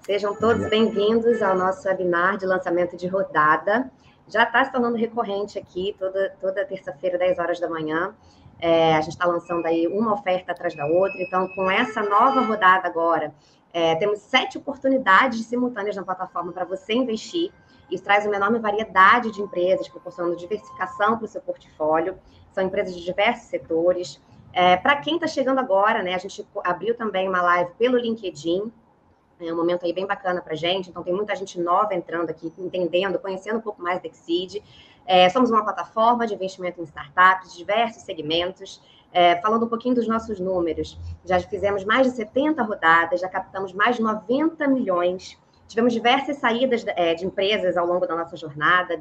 Sejam todos bem-vindos ao nosso webinar de lançamento de rodada. Já está se tornando recorrente aqui, toda terça-feira, 10 horas da manhã. A gente está lançando aí uma oferta atrás da outra. Então, com essa nova rodada agora, temos 7 oportunidades simultâneas na plataforma para você investir. Isso traz uma enorme variedade de empresas, proporcionando diversificação para o seu portfólio. São empresas de diversos setores. Para quem está chegando agora, né, a gente abriu também uma live pelo LinkedIn. É um momento aí bem bacana para a gente, então tem muita gente nova entrando aqui, entendendo, conhecendo um pouco mais da Exceed. Somos uma plataforma de investimento em startups, diversos segmentos. Falando um pouquinho dos nossos números, já fizemos mais de 70 rodadas, já captamos mais de 90 milhões. Tivemos diversas saídas de empresas ao longo da nossa jornada,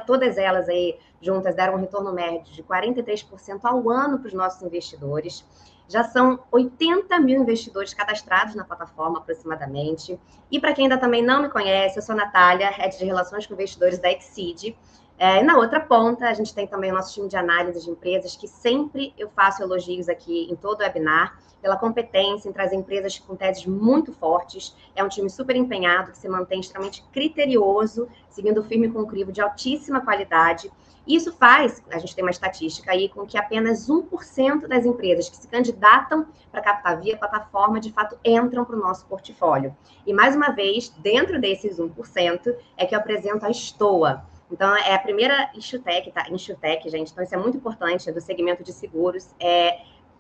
todas elas aí juntas deram um retorno médio de 43% ao ano para os nossos investidores. Já são 80 mil investidores cadastrados na plataforma, aproximadamente. E para quem ainda também não me conhece, eu sou Natália, Head de Relações com Investidores da Exceed. E na outra ponta, a gente tem também o nosso time de análise de empresas, que sempre eu faço elogios aqui em todo o webinar, pela competência em trazer empresas com teses muito fortes. É um time super empenhado, que se mantém extremamente criterioso, seguindo firme com um crivo de altíssima qualidade. Isso faz, a gente tem uma estatística aí, com que apenas 1% das empresas que se candidatam para captar via plataforma, de fato, entram para o nosso portfólio. E, mais uma vez, dentro desses 1%, é que eu apresento a Estoa. Então, é a primeira Insurtech, tá? Insurtech, gente, então isso é muito importante, do segmento de seguros,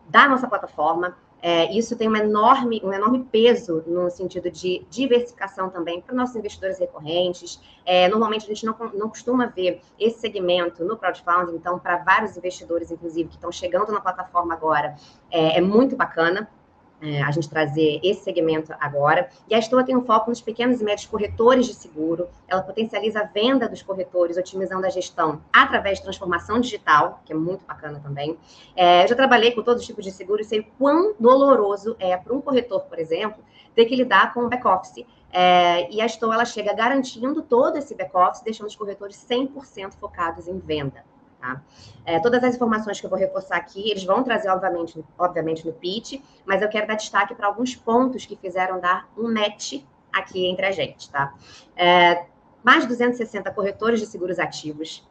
da nossa plataforma. Isso tem um enorme peso no sentido de diversificação também para os nossos investidores recorrentes. Normalmente, a gente não costuma ver esse segmento no crowdfunding, então, para vários investidores, inclusive, que estão chegando na plataforma agora, é muito bacana a gente trazer esse segmento agora. E a Estoa tem um foco nos pequenos e médios corretores de seguro. Ela potencializa a venda dos corretores, otimizando a gestão através de transformação digital, que é muito bacana também. Eu já trabalhei com todos os tipos de seguro e sei o quão doloroso é para um corretor, por exemplo, ter que lidar com o back-office. E a Estoa, ela chega garantindo todo esse back-office, deixando os corretores 100% focados em venda. Tá? Todas as informações que eu vou reforçar aqui, eles vão trazer, obviamente, no pitch, mas eu quero dar destaque para alguns pontos que fizeram dar um match aqui entre a gente, tá? Mais de 260 corretores de seguros ativos,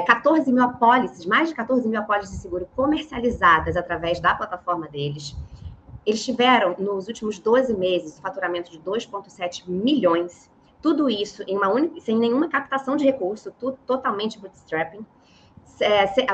14 mil apólices, mais de 14 mil apólices de seguro comercializadas através da plataforma deles. Eles tiveram, nos últimos 12 meses, faturamento de 2,7 milhões. Tudo isso sem nenhuma captação de recurso, tudo totalmente bootstrapping.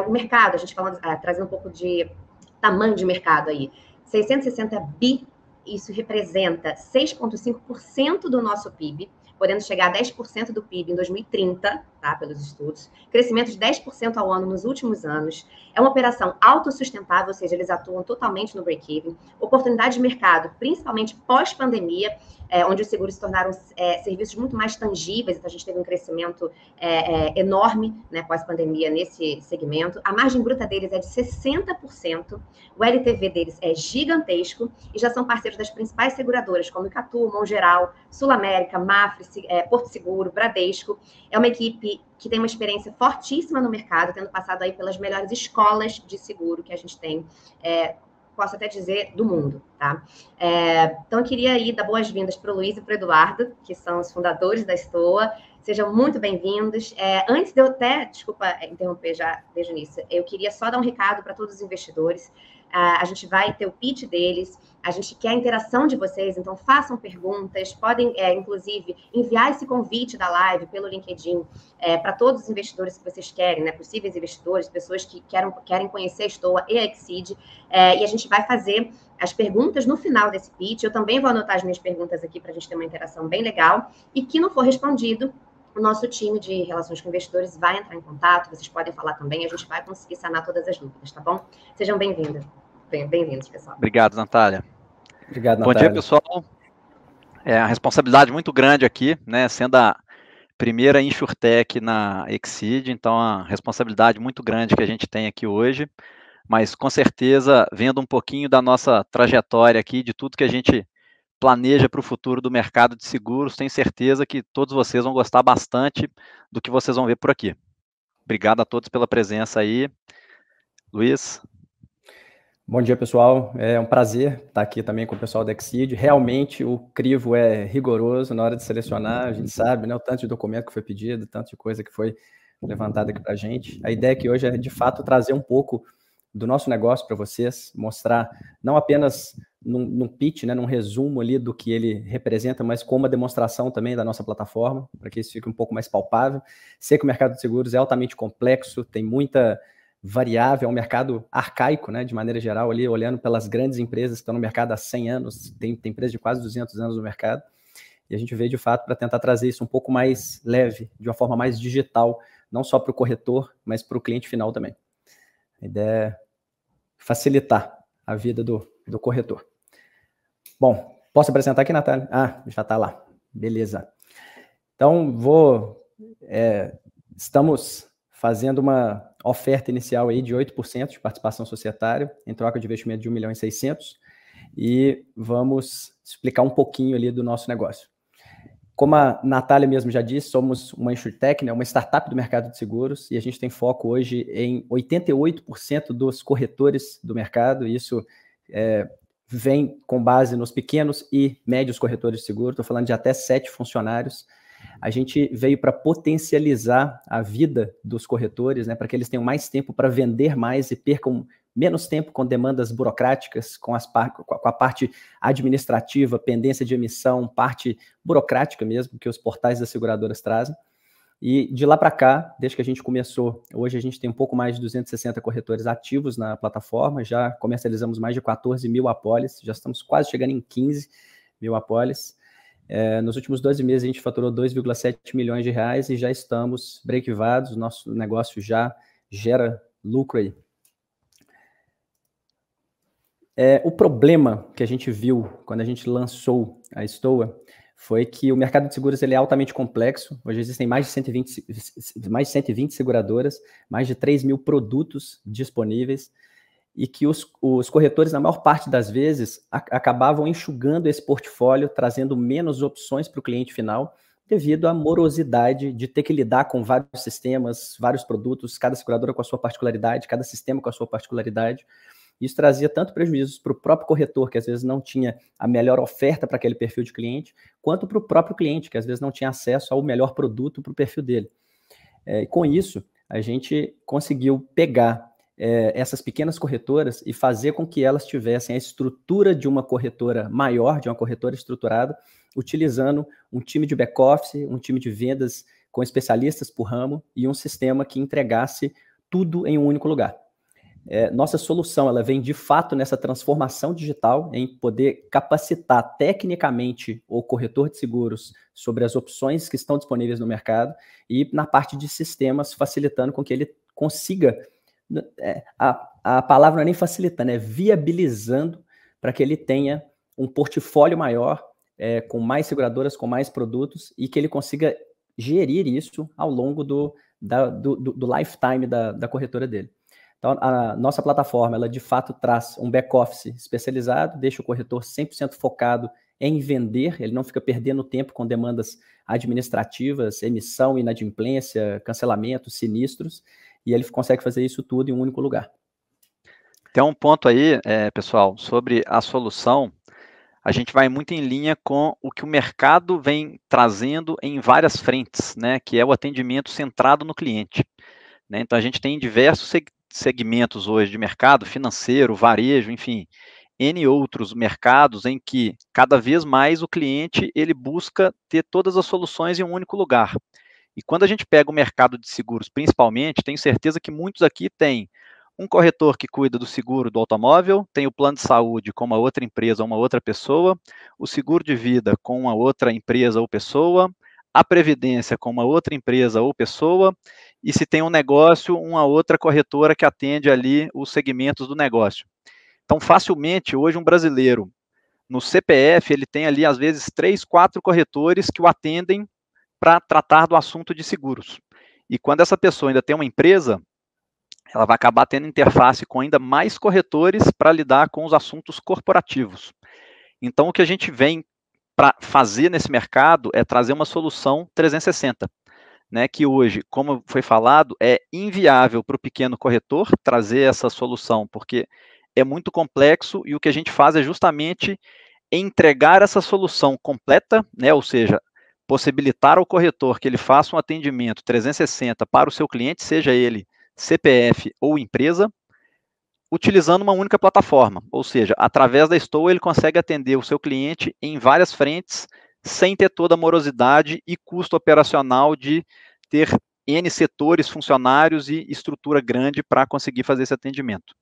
O mercado, a gente falando, trazendo um pouco de tamanho de mercado aí, 660 bi, isso representa 6,5% do nosso PIB, podendo chegar a 10% do PIB em 2030, tá, pelos estudos, crescimento de 10% ao ano nos últimos anos, é uma operação autossustentável, ou seja, eles atuam totalmente no break-even, oportunidade de mercado, principalmente pós-pandemia, onde os seguros se tornaram serviços muito mais tangíveis, então a gente teve um crescimento enorme, né, pós-pandemia nesse segmento. A margem bruta deles é de 60%, o LTV deles é gigantesco e já são parceiros das principais seguradoras, como Icatu, Mongeral, Sul América, Mafre, Porto Seguro, Bradesco. É uma equipe que tem uma experiência fortíssima no mercado, tendo passado aí pelas melhores escolas de seguro que a gente tem, posso até dizer, do mundo, tá? Então, eu queria aí dar boas-vindas para o Luiz e para o Eduardo, que são os fundadores da Estoa. Sejam muito bem-vindos. Antes de eu desculpa interromper já desde o início, eu queria só dar um recado para todos os investidores. A gente vai ter o pitch deles, a gente quer a interação de vocês, então façam perguntas, podem, inclusive, enviar esse convite da live pelo LinkedIn para todos os investidores que vocês querem, né, possíveis investidores, pessoas que querem conhecer a Estoa e a Exceed, e a gente vai fazer as perguntas no final desse pitch. Eu também vou anotar as minhas perguntas aqui para a gente ter uma interação bem legal, e que não for respondido, o nosso time de relações com investidores vai entrar em contato, vocês podem falar também, a gente vai conseguir sanar todas as dúvidas, tá bom? Sejam bem-vindos, pessoal. Obrigado, Natália. Obrigado, Natália. Bom dia, pessoal. A responsabilidade muito grande aqui, né, sendo a primeira Insurtech na Exceed, então a responsabilidade muito grande que a gente tem aqui hoje, mas com certeza, vendo um pouquinho da nossa trajetória aqui, de tudo que a gente planeja para o futuro do mercado de seguros, tenho certeza que todos vocês vão gostar bastante do que vocês vão ver por aqui. Obrigado a todos pela presença aí. Luiz. Bom dia, pessoal. É um prazer estar aqui também com o pessoal da Exceed. Realmente, o crivo é rigoroso na hora de selecionar. A gente sabe, né, o tanto de documento que foi pedido, tanto de coisa que foi levantada aqui para a gente. A ideia aqui hoje é, de fato, trazer um pouco do nosso negócio para vocês, mostrar não apenas num pitch, né, num resumo ali do que ele representa, mas com uma demonstração também da nossa plataforma, para que isso fique um pouco mais palpável. Sei que o mercado de seguros é altamente complexo, tem muita variável, é um mercado arcaico, né, de maneira geral, ali, olhando pelas grandes empresas que estão no mercado há 100 anos, tem empresas de quase 200 anos no mercado, e a gente veio, de fato, para tentar trazer isso um pouco mais leve, de uma forma mais digital, não só para o corretor, mas para o cliente final também. A ideia é facilitar a vida do corretor. Bom, posso apresentar aqui, Natália? Ah, já está lá. Beleza. Então, estamos fazendo uma oferta inicial aí de 8% de participação societária, em troca de investimento de 1.600.000, e vamos explicar um pouquinho ali do nosso negócio. Como a Natália mesmo já disse, somos uma InsurTech, né, uma startup do mercado de seguros, e a gente tem foco hoje em 88% dos corretores do mercado, e isso vem com base nos pequenos e médios corretores de seguro, estou falando de até 7 funcionários. A gente veio para potencializar a vida dos corretores, né, para que eles tenham mais tempo para vender mais e percam menos tempo com demandas burocráticas, com a parte administrativa, pendência de emissão, parte burocrática mesmo, que os portais das seguradoras trazem. E de lá para cá, desde que a gente começou, hoje a gente tem um pouco mais de 260 corretores ativos na plataforma, já comercializamos mais de 14 mil apólices, já estamos quase chegando em 15 mil apólices. Nos últimos 12 meses a gente faturou 2,7 milhões de reais e já estamos break-evados, nosso negócio já gera lucro aí. O problema que a gente viu quando a gente lançou a Stoa foi que o mercado de seguros ele é altamente complexo. Hoje existem mais de 120 seguradoras, mais de 3 mil produtos disponíveis, e que os corretores, na maior parte das vezes, acabavam enxugando esse portfólio, trazendo menos opções para o cliente final, devido à morosidade de ter que lidar com vários sistemas, vários produtos, cada seguradora com a sua particularidade, cada sistema com a sua particularidade. Isso trazia tanto prejuízos para o próprio corretor, que às vezes não tinha a melhor oferta para aquele perfil de cliente, quanto para o próprio cliente, que às vezes não tinha acesso ao melhor produto para o perfil dele. E com isso, a gente conseguiu pegar essas pequenas corretoras e fazer com que elas tivessem a estrutura de uma corretora maior, de uma corretora estruturada, utilizando um time de back-office, um time de vendas com especialistas por ramo e um sistema que entregasse tudo em um único lugar. Nossa solução ela vem de fato nessa transformação digital, em poder capacitar tecnicamente o corretor de seguros sobre as opções que estão disponíveis no mercado e na parte de sistemas, facilitando com que ele consiga, a palavra não é nem facilitando, é viabilizando para que ele tenha um portfólio maior, com mais seguradoras, com mais produtos, e que ele consiga gerir isso ao longo do lifetime da corretora dele. Então, a nossa plataforma, ela de fato traz um back-office especializado, deixa o corretor 100% focado em vender, ele não fica perdendo tempo com demandas administrativas, emissão, inadimplência, cancelamento, sinistros, e ele consegue fazer isso tudo em um único lugar. Tem um ponto aí, pessoal, sobre a solução, a gente vai muito em linha com o que o mercado vem trazendo em várias frentes, né, que é o atendimento centrado no cliente. Né? Então, a gente tem diversos segmentos hoje de mercado, financeiro, varejo, enfim, N outros mercados em que cada vez mais o cliente ele busca ter todas as soluções em um único lugar. E quando a gente pega o mercado de seguros, principalmente, tenho certeza que muitos aqui têm um corretor que cuida do seguro do automóvel, tem o plano de saúde com uma outra empresa ou uma outra pessoa, o seguro de vida com uma outra empresa ou pessoa, a previdência com uma outra empresa ou pessoa, e se tem um negócio, uma outra corretora que atende ali os segmentos do negócio. Então, facilmente, hoje um brasileiro, no CPF, ele tem ali, às vezes, 3, 4 corretores que o atendem para tratar do assunto de seguros. E quando essa pessoa ainda tem uma empresa, ela vai acabar tendo interface com ainda mais corretores para lidar com os assuntos corporativos. Então, o que a gente vem para fazer nesse mercado é trazer uma solução 360, né, que hoje, como foi falado, é inviável para o pequeno corretor trazer essa solução, porque é muito complexo e o que a gente faz é justamente entregar essa solução completa, né, ou seja, possibilitar ao corretor que ele faça um atendimento 360 para o seu cliente, seja ele CPF ou empresa, utilizando uma única plataforma, ou seja, através da Stoa ele consegue atender o seu cliente em várias frentes, sem ter toda a morosidade e custo operacional de ter N setores, funcionários e estrutura grande para conseguir fazer esse atendimento.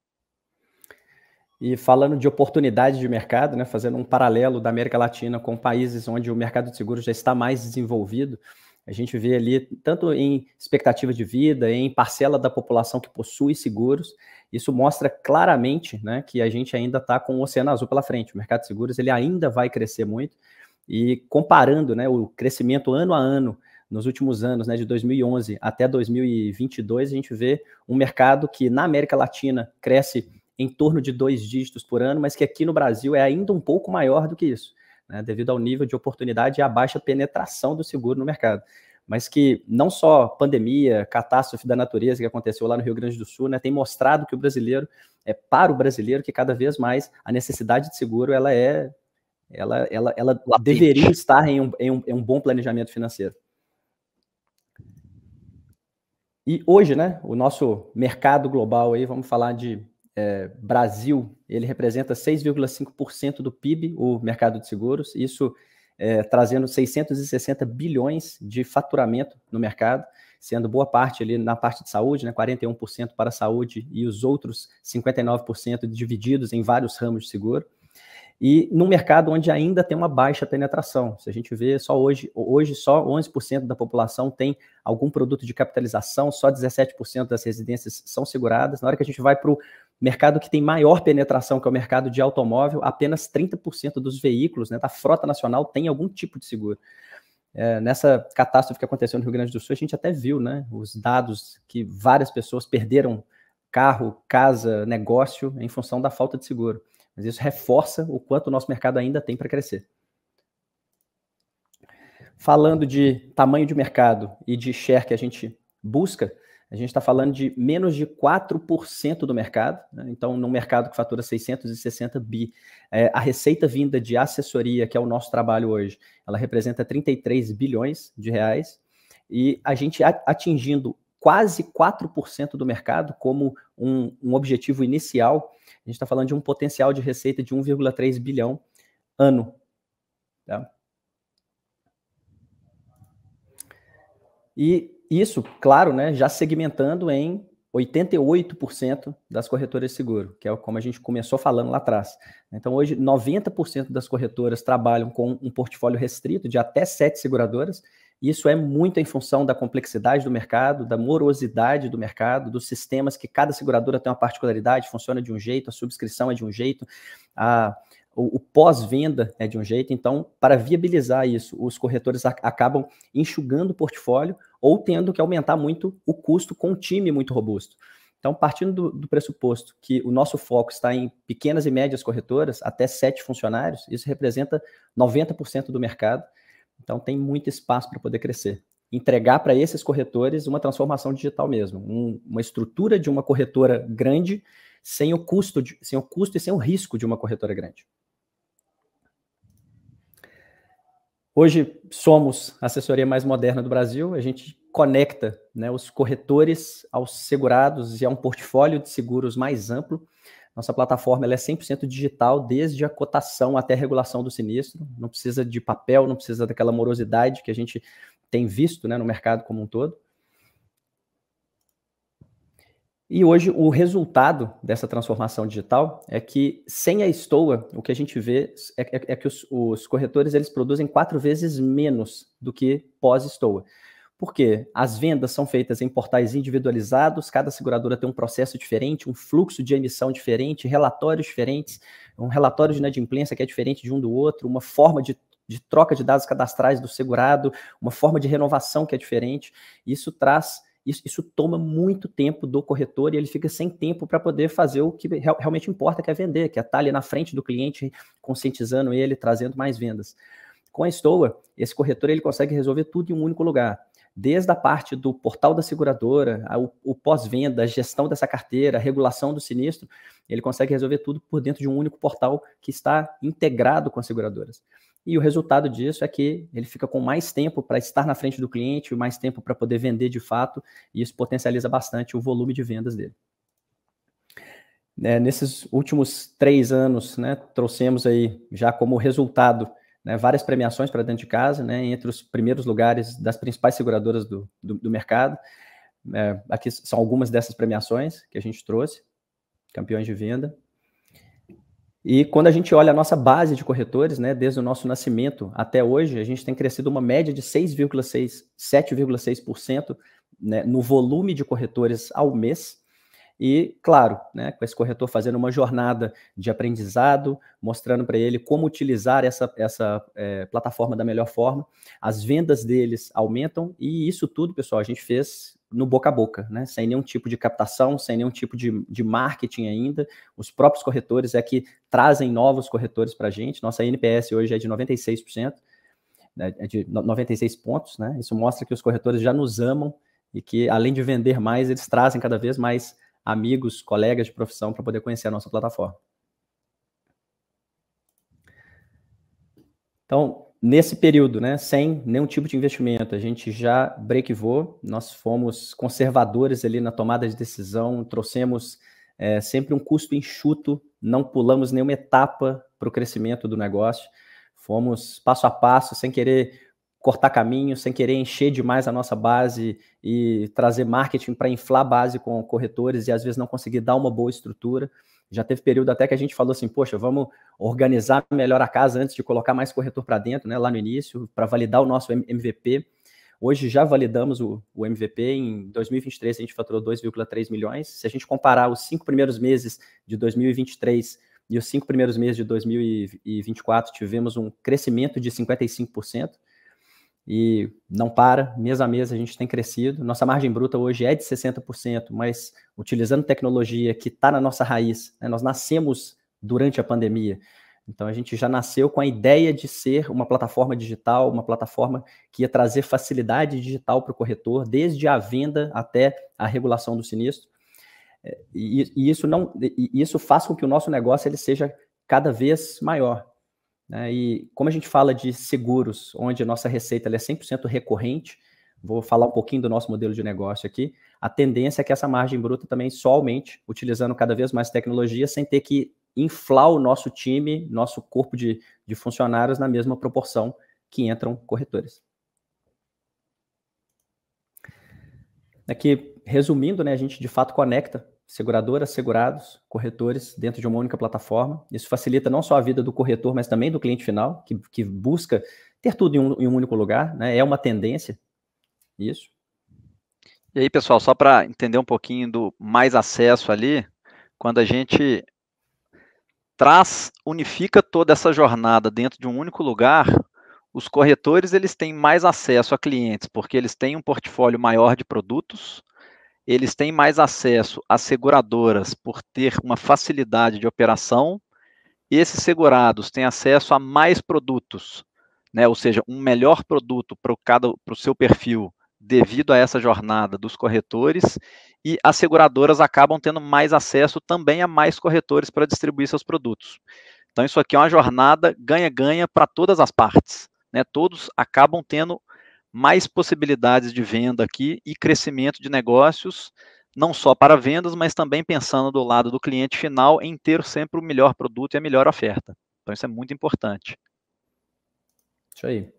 E falando de oportunidade de mercado, né, fazendo um paralelo da América Latina com países onde o mercado de seguros já está mais desenvolvido, a gente vê ali, tanto em expectativa de vida, em parcela da população que possui seguros, isso mostra claramente, né, que a gente ainda está com o oceano azul pela frente. O mercado de seguros ele ainda vai crescer muito, e comparando, né, o crescimento ano a ano, nos últimos anos, né, de 2011 até 2022, a gente vê um mercado que na América Latina cresce em torno de 2 dígitos por ano, mas que aqui no Brasil é ainda um pouco maior do que isso, né, devido ao nível de oportunidade e à baixa penetração do seguro no mercado. Mas que não só pandemia, catástrofe da natureza que aconteceu lá no Rio Grande do Sul, né, tem mostrado que o brasileiro, para o brasileiro, que cada vez mais a necessidade de seguro ela deveria estar em um bom planejamento financeiro. E hoje, né, o nosso mercado global, aí, vamos falar de Brasil, ele representa 6,5% do PIB, o mercado de seguros, isso trazendo 660 bilhões de faturamento no mercado, sendo boa parte ali na parte de saúde, né, 41% para a saúde e os outros 59% divididos em vários ramos de seguro. E num mercado onde ainda tem uma baixa penetração. Se a gente vê só hoje só 11% da população tem algum produto de capitalização, só 17% das residências são seguradas. Na hora que a gente vai para o mercado que tem maior penetração, que é o mercado de automóvel, apenas 30% dos veículos, né, da frota nacional tem algum tipo de seguro. Nessa catástrofe que aconteceu no Rio Grande do Sul, a gente até viu, né, os dados que várias pessoas perderam carro, casa, negócio em função da falta de seguro. Mas isso reforça o quanto o nosso mercado ainda tem para crescer. Falando de tamanho de mercado e de share que a gente busca, a gente está falando de menos de 4% do mercado, né? Então, num mercado que fatura 660 bi, a receita vinda de assessoria, que é o nosso trabalho hoje, ela representa 33 bilhões de reais, e a gente atingindo quase 4% do mercado como um objetivo inicial, a gente está falando de um potencial de receita de 1,3 bilhão ano. Tá? E isso, claro, né, já segmentando em 88% das corretoras de seguro, que é como a gente começou falando lá atrás. Então, hoje, 90% das corretoras trabalham com um portfólio restrito de até 7 seguradoras. Isso é muito em função da complexidade do mercado, da morosidade do mercado, dos sistemas que cada seguradora tem uma particularidade, funciona de um jeito, a subscrição é de um jeito, o pós-venda é de um jeito. Então, para viabilizar isso, os corretores acabam enxugando o portfólio ou tendo que aumentar muito o custo com um time muito robusto. Então, partindo do pressuposto que o nosso foco está em pequenas e médias corretoras, até 7 funcionários, isso representa 90% do mercado. Então, tem muito espaço para poder crescer. Entregar para esses corretores uma transformação digital mesmo, uma estrutura de uma corretora grande sem o custo e sem o risco de uma corretora grande. Hoje somos a assessoria mais moderna do Brasil, a gente conecta, né, os corretores aos segurados e a um portfólio de seguros mais amplo. Nossa plataforma ela é 100% digital, desde a cotação até a regulação do sinistro. Não precisa de papel, não precisa daquela morosidade que a gente tem visto, né, no mercado como um todo. E hoje o resultado dessa transformação digital é que sem a Stoa, o que a gente vê é que os corretores eles produzem 4 vezes menos do que pós-Stoa. Por quê? As vendas são feitas em portais individualizados, cada seguradora tem um processo diferente, um fluxo de emissão diferente, relatórios diferentes, um relatório de inadimplência que é diferente de um do outro, uma forma de troca de dados cadastrais do segurado, uma forma de renovação que é diferente. Isso toma muito tempo do corretor e ele fica sem tempo para poder fazer o que realmente importa, que é vender, que é estar ali na frente do cliente, conscientizando ele, trazendo mais vendas. Com a Stoa, esse corretor ele consegue resolver tudo em um único lugar. desde a parte do portal da seguradora, o pós-venda, a gestão dessa carteira, a regulação do sinistro, ele consegue resolver tudo por dentro de um único portal que está integrado com as seguradoras. E o resultado disso é que ele fica com mais tempo para estar na frente do cliente, mais tempo para poder vender de fato, e isso potencializa bastante o volume de vendas dele. Nesses últimos 3 anos, né, trouxemos aí já como resultado, né, várias premiações para dentro de casa, né, entre os primeiros lugares das principais seguradoras do mercado. Aqui são algumas dessas premiações que a gente trouxe, campeões de venda. E quando a gente olha a nossa base de corretores, né, desde o nosso nascimento até hoje, a gente tem crescido uma média de 7,6%, né, no volume de corretores ao mês. E, claro, né, com esse corretor fazendo uma jornada de aprendizado, mostrando para ele como utilizar essa plataforma da melhor forma, as vendas deles aumentam, e isso tudo, pessoal, a gente fez no boca a boca, né, sem nenhum tipo de captação, sem nenhum tipo de marketing ainda. Os próprios corretores é que trazem novos corretores para a gente. Nossa NPS hoje é de 96%, né, é de 96 pontos, né? Isso mostra que os corretores já nos amam e que, além de vender mais, eles trazem cada vez mais amigos, colegas de profissão para poder conhecer a nossa plataforma. Então, nesse período, né, sem nenhum tipo de investimento, a gente já break-even, nós fomos conservadores ali na tomada de decisão, trouxemos sempre um custo enxuto, não pulamos nenhuma etapa para o crescimento do negócio, fomos passo a passo, sem querer cortar caminho, sem querer encher demais a nossa base e trazer marketing para inflar a base com corretores e às vezes não conseguir dar uma boa estrutura. Já teve período até que a gente falou assim, poxa, vamos organizar melhor a casa antes de colocar mais corretor para dentro, né, lá no início, para validar o nosso MVP. Hoje já validamos o MVP, em 2023 a gente faturou 2,3 milhões. Se a gente comparar os 5 primeiros meses de 2023 e os 5 primeiros meses de 2024, tivemos um crescimento de 55%. E não para, mês a mês a gente tem crescido. Nossa margem bruta hoje é de 60%, mas utilizando tecnologia que está na nossa raiz, né? Nós nascemos durante a pandemia, então a gente já nasceu com a ideia de ser uma plataforma digital, uma plataforma que ia trazer facilidade digital para o corretor, desde a venda até a regulação do sinistro. E isso faz com que o nosso negócio ele seja cada vez maior. E como a gente fala de seguros, onde a nossa receita ela é 100% recorrente, vou falar um pouquinho do nosso modelo de negócio aqui, a tendência é que essa margem bruta também só aumente, utilizando cada vez mais tecnologia, sem ter que inflar o nosso time, nosso corpo de funcionários na mesma proporção que entram corretores. Aqui, resumindo, né, a gente de fato conecta seguradoras, segurados, corretores dentro de uma única plataforma. Isso facilita não só a vida do corretor, mas também do cliente final, que busca ter tudo em um único lugar, né? É uma tendência, isso. E aí, pessoal, só para entender um pouquinho do mais acesso ali, quando a gente unifica toda essa jornada dentro de um único lugar, os corretores eles têm mais acesso a clientes, porque eles têm um portfólio maior de produtos, eles têm mais acesso às seguradoras por ter uma facilidade de operação, e esses segurados têm acesso a mais produtos, né? Ou seja, um melhor produto para o seu perfil devido a essa jornada dos corretores, e as seguradoras acabam tendo mais acesso também a mais corretores para distribuir seus produtos. Então isso aqui é uma jornada ganha-ganha para todas as partes, né? Todos acabam tendo mais possibilidades de venda aqui e crescimento de negócios, não só para vendas, mas também pensando do lado do cliente final em ter sempre o melhor produto e a melhor oferta. Então isso é muito importante. Isso aí.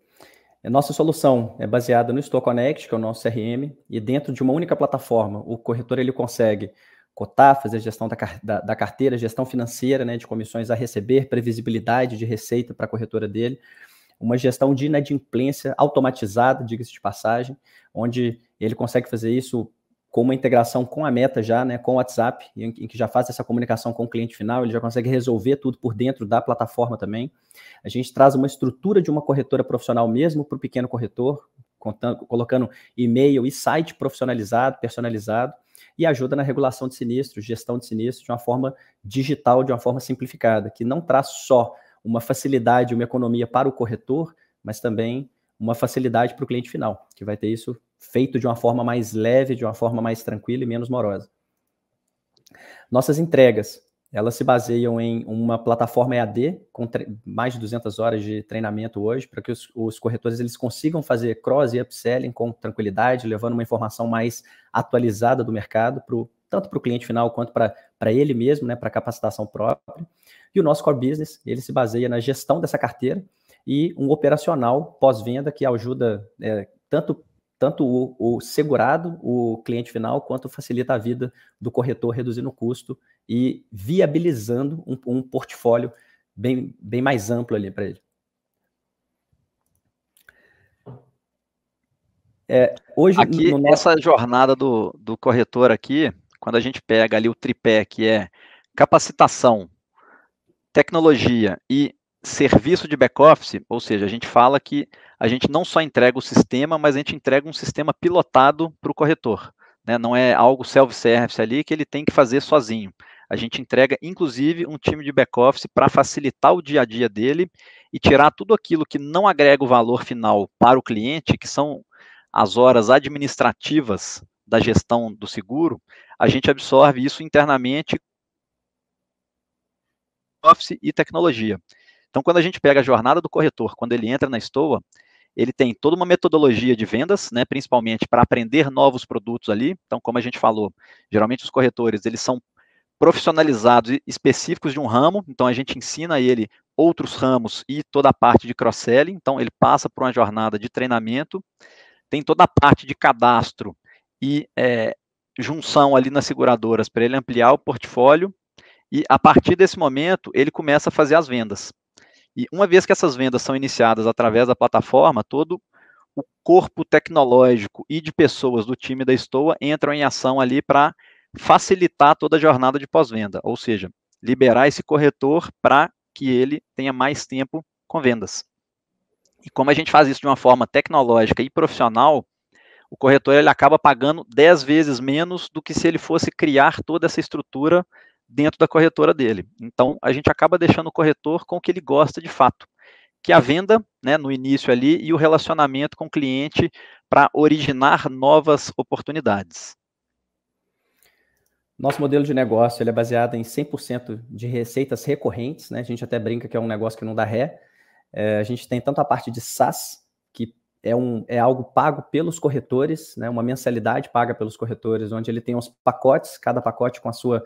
A nossa solução é baseada no Store Connect, que é o nosso CRM, e dentro de uma única plataforma, o corretor ele consegue cotar, fazer gestão da carteira, gestão financeira, né, de comissões a receber, previsibilidade de receita para a corretora dele, uma gestão de inadimplência automatizada, diga-se de passagem, onde ele consegue fazer isso com uma integração com a Meta já, né, com o WhatsApp, em que já faz essa comunicação com o cliente final, ele já consegue resolver tudo por dentro da plataforma também. A gente traz uma estrutura de uma corretora profissional mesmo para o pequeno corretor, colocando e-mail e site profissionalizado, personalizado, e ajuda na regulação de sinistros, gestão de sinistros de uma forma digital, de uma forma simplificada, que não traz só uma facilidade, uma economia para o corretor, mas também uma facilidade para o cliente final, que vai ter isso feito de uma forma mais leve, de uma forma mais tranquila e menos morosa. Nossas entregas, elas se baseiam em uma plataforma EAD, com mais de 200 horas de treinamento hoje, para que os corretores eles consigam fazer cross e upselling com tranquilidade, levando uma informação mais atualizada do mercado, tanto para o cliente final quanto para ele mesmo, né, para capacitação própria. E o nosso core business, ele se baseia na gestão dessa carteira e um operacional pós-venda que ajuda tanto o segurado, o cliente final, quanto facilita a vida do corretor, reduzindo o custo e viabilizando um portfólio bem mais amplo ali para ele. Hoje, aqui, essa jornada do corretor aqui, quando a gente pega ali o tripé, que é capacitação, tecnologia e serviço de back-office, ou seja, a gente fala que a gente não só entrega o sistema, mas a gente entrega um sistema pilotado para o corretor, né? Não é algo self-service ali que ele tem que fazer sozinho. A gente entrega, inclusive, um time de back-office para facilitar o dia a dia dele e tirar tudo aquilo que não agrega o valor final para o cliente, que são as horas administrativas da gestão do seguro. A gente absorve isso internamente, office e tecnologia. Então, quando a gente pega a jornada do corretor, quando ele entra na Stoa, ele tem toda uma metodologia de vendas, né, principalmente para aprender novos produtos ali. Então, como a gente falou, geralmente os corretores, eles são profissionalizados e específicos de um ramo, então a gente ensina ele outros ramos e toda a parte de cross-selling, então ele passa por uma jornada de treinamento, tem toda a parte de cadastro e junção ali nas seguradoras para ele ampliar o portfólio, e a partir desse momento ele começa a fazer as vendas. E uma vez que essas vendas são iniciadas através da plataforma, todo o corpo tecnológico e de pessoas do time da Stoa entram em ação ali para facilitar toda a jornada de pós-venda, ou seja, liberar esse corretor para que ele tenha mais tempo com vendas. E como a gente faz isso de uma forma tecnológica e profissional, o corretor ele acaba pagando 10 vezes menos do que se ele fosse criar toda essa estrutura dentro da corretora dele. Então, a gente acaba deixando o corretor com o que ele gosta de fato, que é a venda, né, no início ali, e o relacionamento com o cliente para originar novas oportunidades. Nosso modelo de negócio ele é baseado em 100% de receitas recorrentes, né? A gente até brinca que é um negócio que não dá ré. A gente tem tanto a parte de SaaS, que é algo pago pelos corretores, né? Uma mensalidade paga pelos corretores, onde ele tem os pacotes, cada pacote com a sua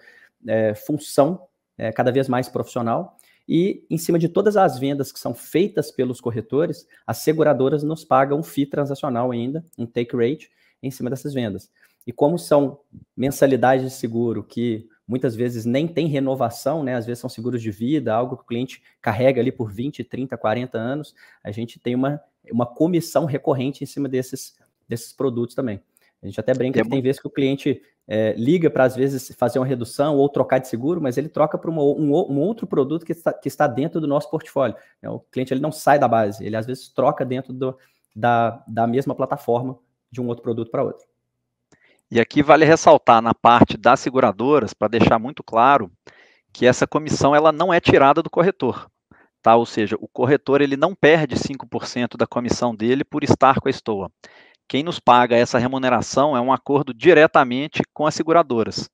função cada vez mais profissional. E em cima de todas as vendas que são feitas pelos corretores, as seguradoras nos pagam um FII transacional ainda, um take rate, em cima dessas vendas. E como são mensalidades de seguro que muitas vezes nem tem renovação, né? Às vezes são seguros de vida, algo que o cliente carrega ali por 20, 30, 40 anos, a gente tem uma comissão recorrente em cima desses produtos também. A gente até brinca que tem vezes que o cliente liga para, às vezes, fazer uma redução ou trocar de seguro, mas ele troca para um outro produto que está dentro do nosso portfólio. O cliente ele não sai da base, ele às vezes troca dentro da mesma plataforma de um outro produto para outro. E aqui vale ressaltar na parte das seguradoras, para deixar muito claro, que essa comissão ela não é tirada do corretor. Tá? Ou seja, o corretor ele não perde 5% da comissão dele por estar com a Stoa. Quem nos paga essa remuneração é um acordo diretamente com as seguradoras,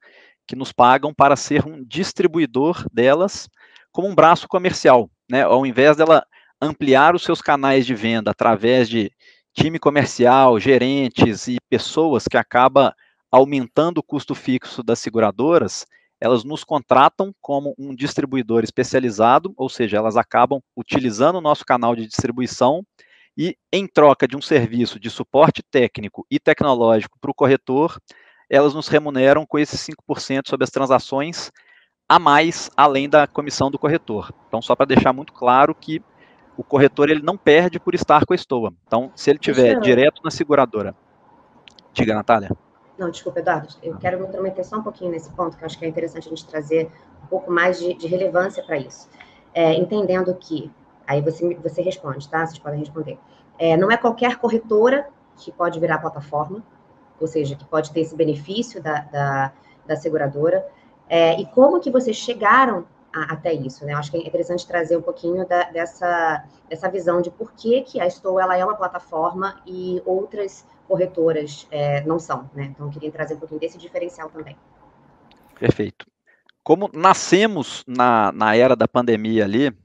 que nos pagam para ser um distribuidor delas como um braço comercial, né? Ao invés dela ampliar os seus canais de venda através de time comercial, gerentes e pessoas que acaba aumentando o custo fixo das seguradoras, elas nos contratam como um distribuidor especializado, ou seja, elas acabam utilizando o nosso canal de distribuição e, em troca de um serviço de suporte técnico e tecnológico para o corretor, elas nos remuneram com esses 5% sobre as transações a mais, além da comissão do corretor. Então, só para deixar muito claro que o corretor ele não perde por estar com a Stoa. Então, se ele tiver direto na seguradora... Diga, Natália. Não, desculpa, Eduardo. Eu quero me intrometer só um pouquinho nesse ponto, que eu acho que é interessante a gente trazer um pouco mais de relevância para isso. Entendendo que... Aí você responde, tá? Vocês podem responder. Não é qualquer corretora que pode virar plataforma, ou seja, que pode ter esse benefício da seguradora. E como que vocês chegaram até isso, né? Eu acho que é interessante trazer um pouquinho dessa visão de por que a Stoa ela é uma plataforma e outras corretoras não são, né? Então, eu queria trazer um pouquinho desse diferencial também. Perfeito. Como nascemos na era da pandemia ali,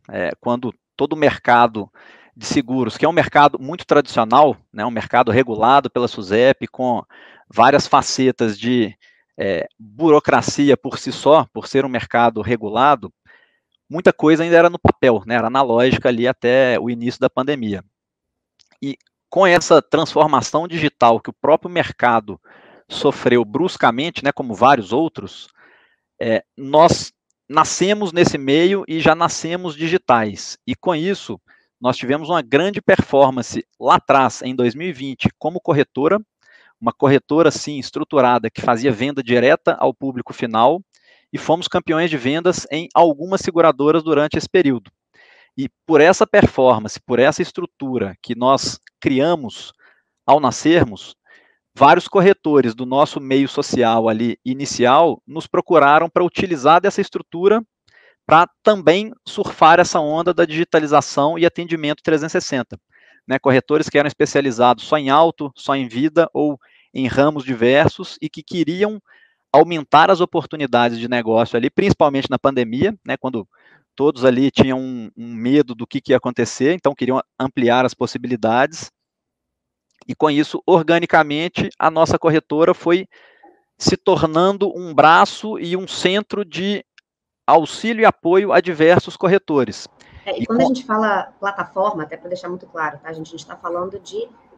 quando todo o mercado de seguros, que é um mercado muito tradicional, né, um mercado regulado pela SUSEP, com várias facetas de burocracia por si só, por ser um mercado regulado, muita coisa ainda era no papel, né, era analógica ali até o início da pandemia. E com essa transformação digital que o próprio mercado sofreu bruscamente, né, como vários outros, nós nascemos nesse meio e já nascemos digitais. E com isso, nós tivemos uma grande performance lá atrás, em 2020, como corretora, uma corretora, sim, estruturada, que fazia venda direta ao público final, e fomos campeões de vendas em algumas seguradoras durante esse período. E por essa performance, por essa estrutura que nós criamos ao nascermos, vários corretores do nosso meio social ali inicial nos procuraram para utilizar dessa estrutura para também surfar essa onda da digitalização e atendimento 360. Né, corretores que eram especializados só em auto, só em vida ou em ramos diversos e que queriam aumentar as oportunidades de negócio ali, principalmente na pandemia, né, quando todos ali tinham um medo do que ia acontecer, então queriam ampliar as possibilidades. E com isso, organicamente, a nossa corretora foi se tornando um braço e um centro de auxílio e apoio a diversos corretores. E quando a gente fala plataforma, até para deixar muito claro, tá, gente? A gente está falando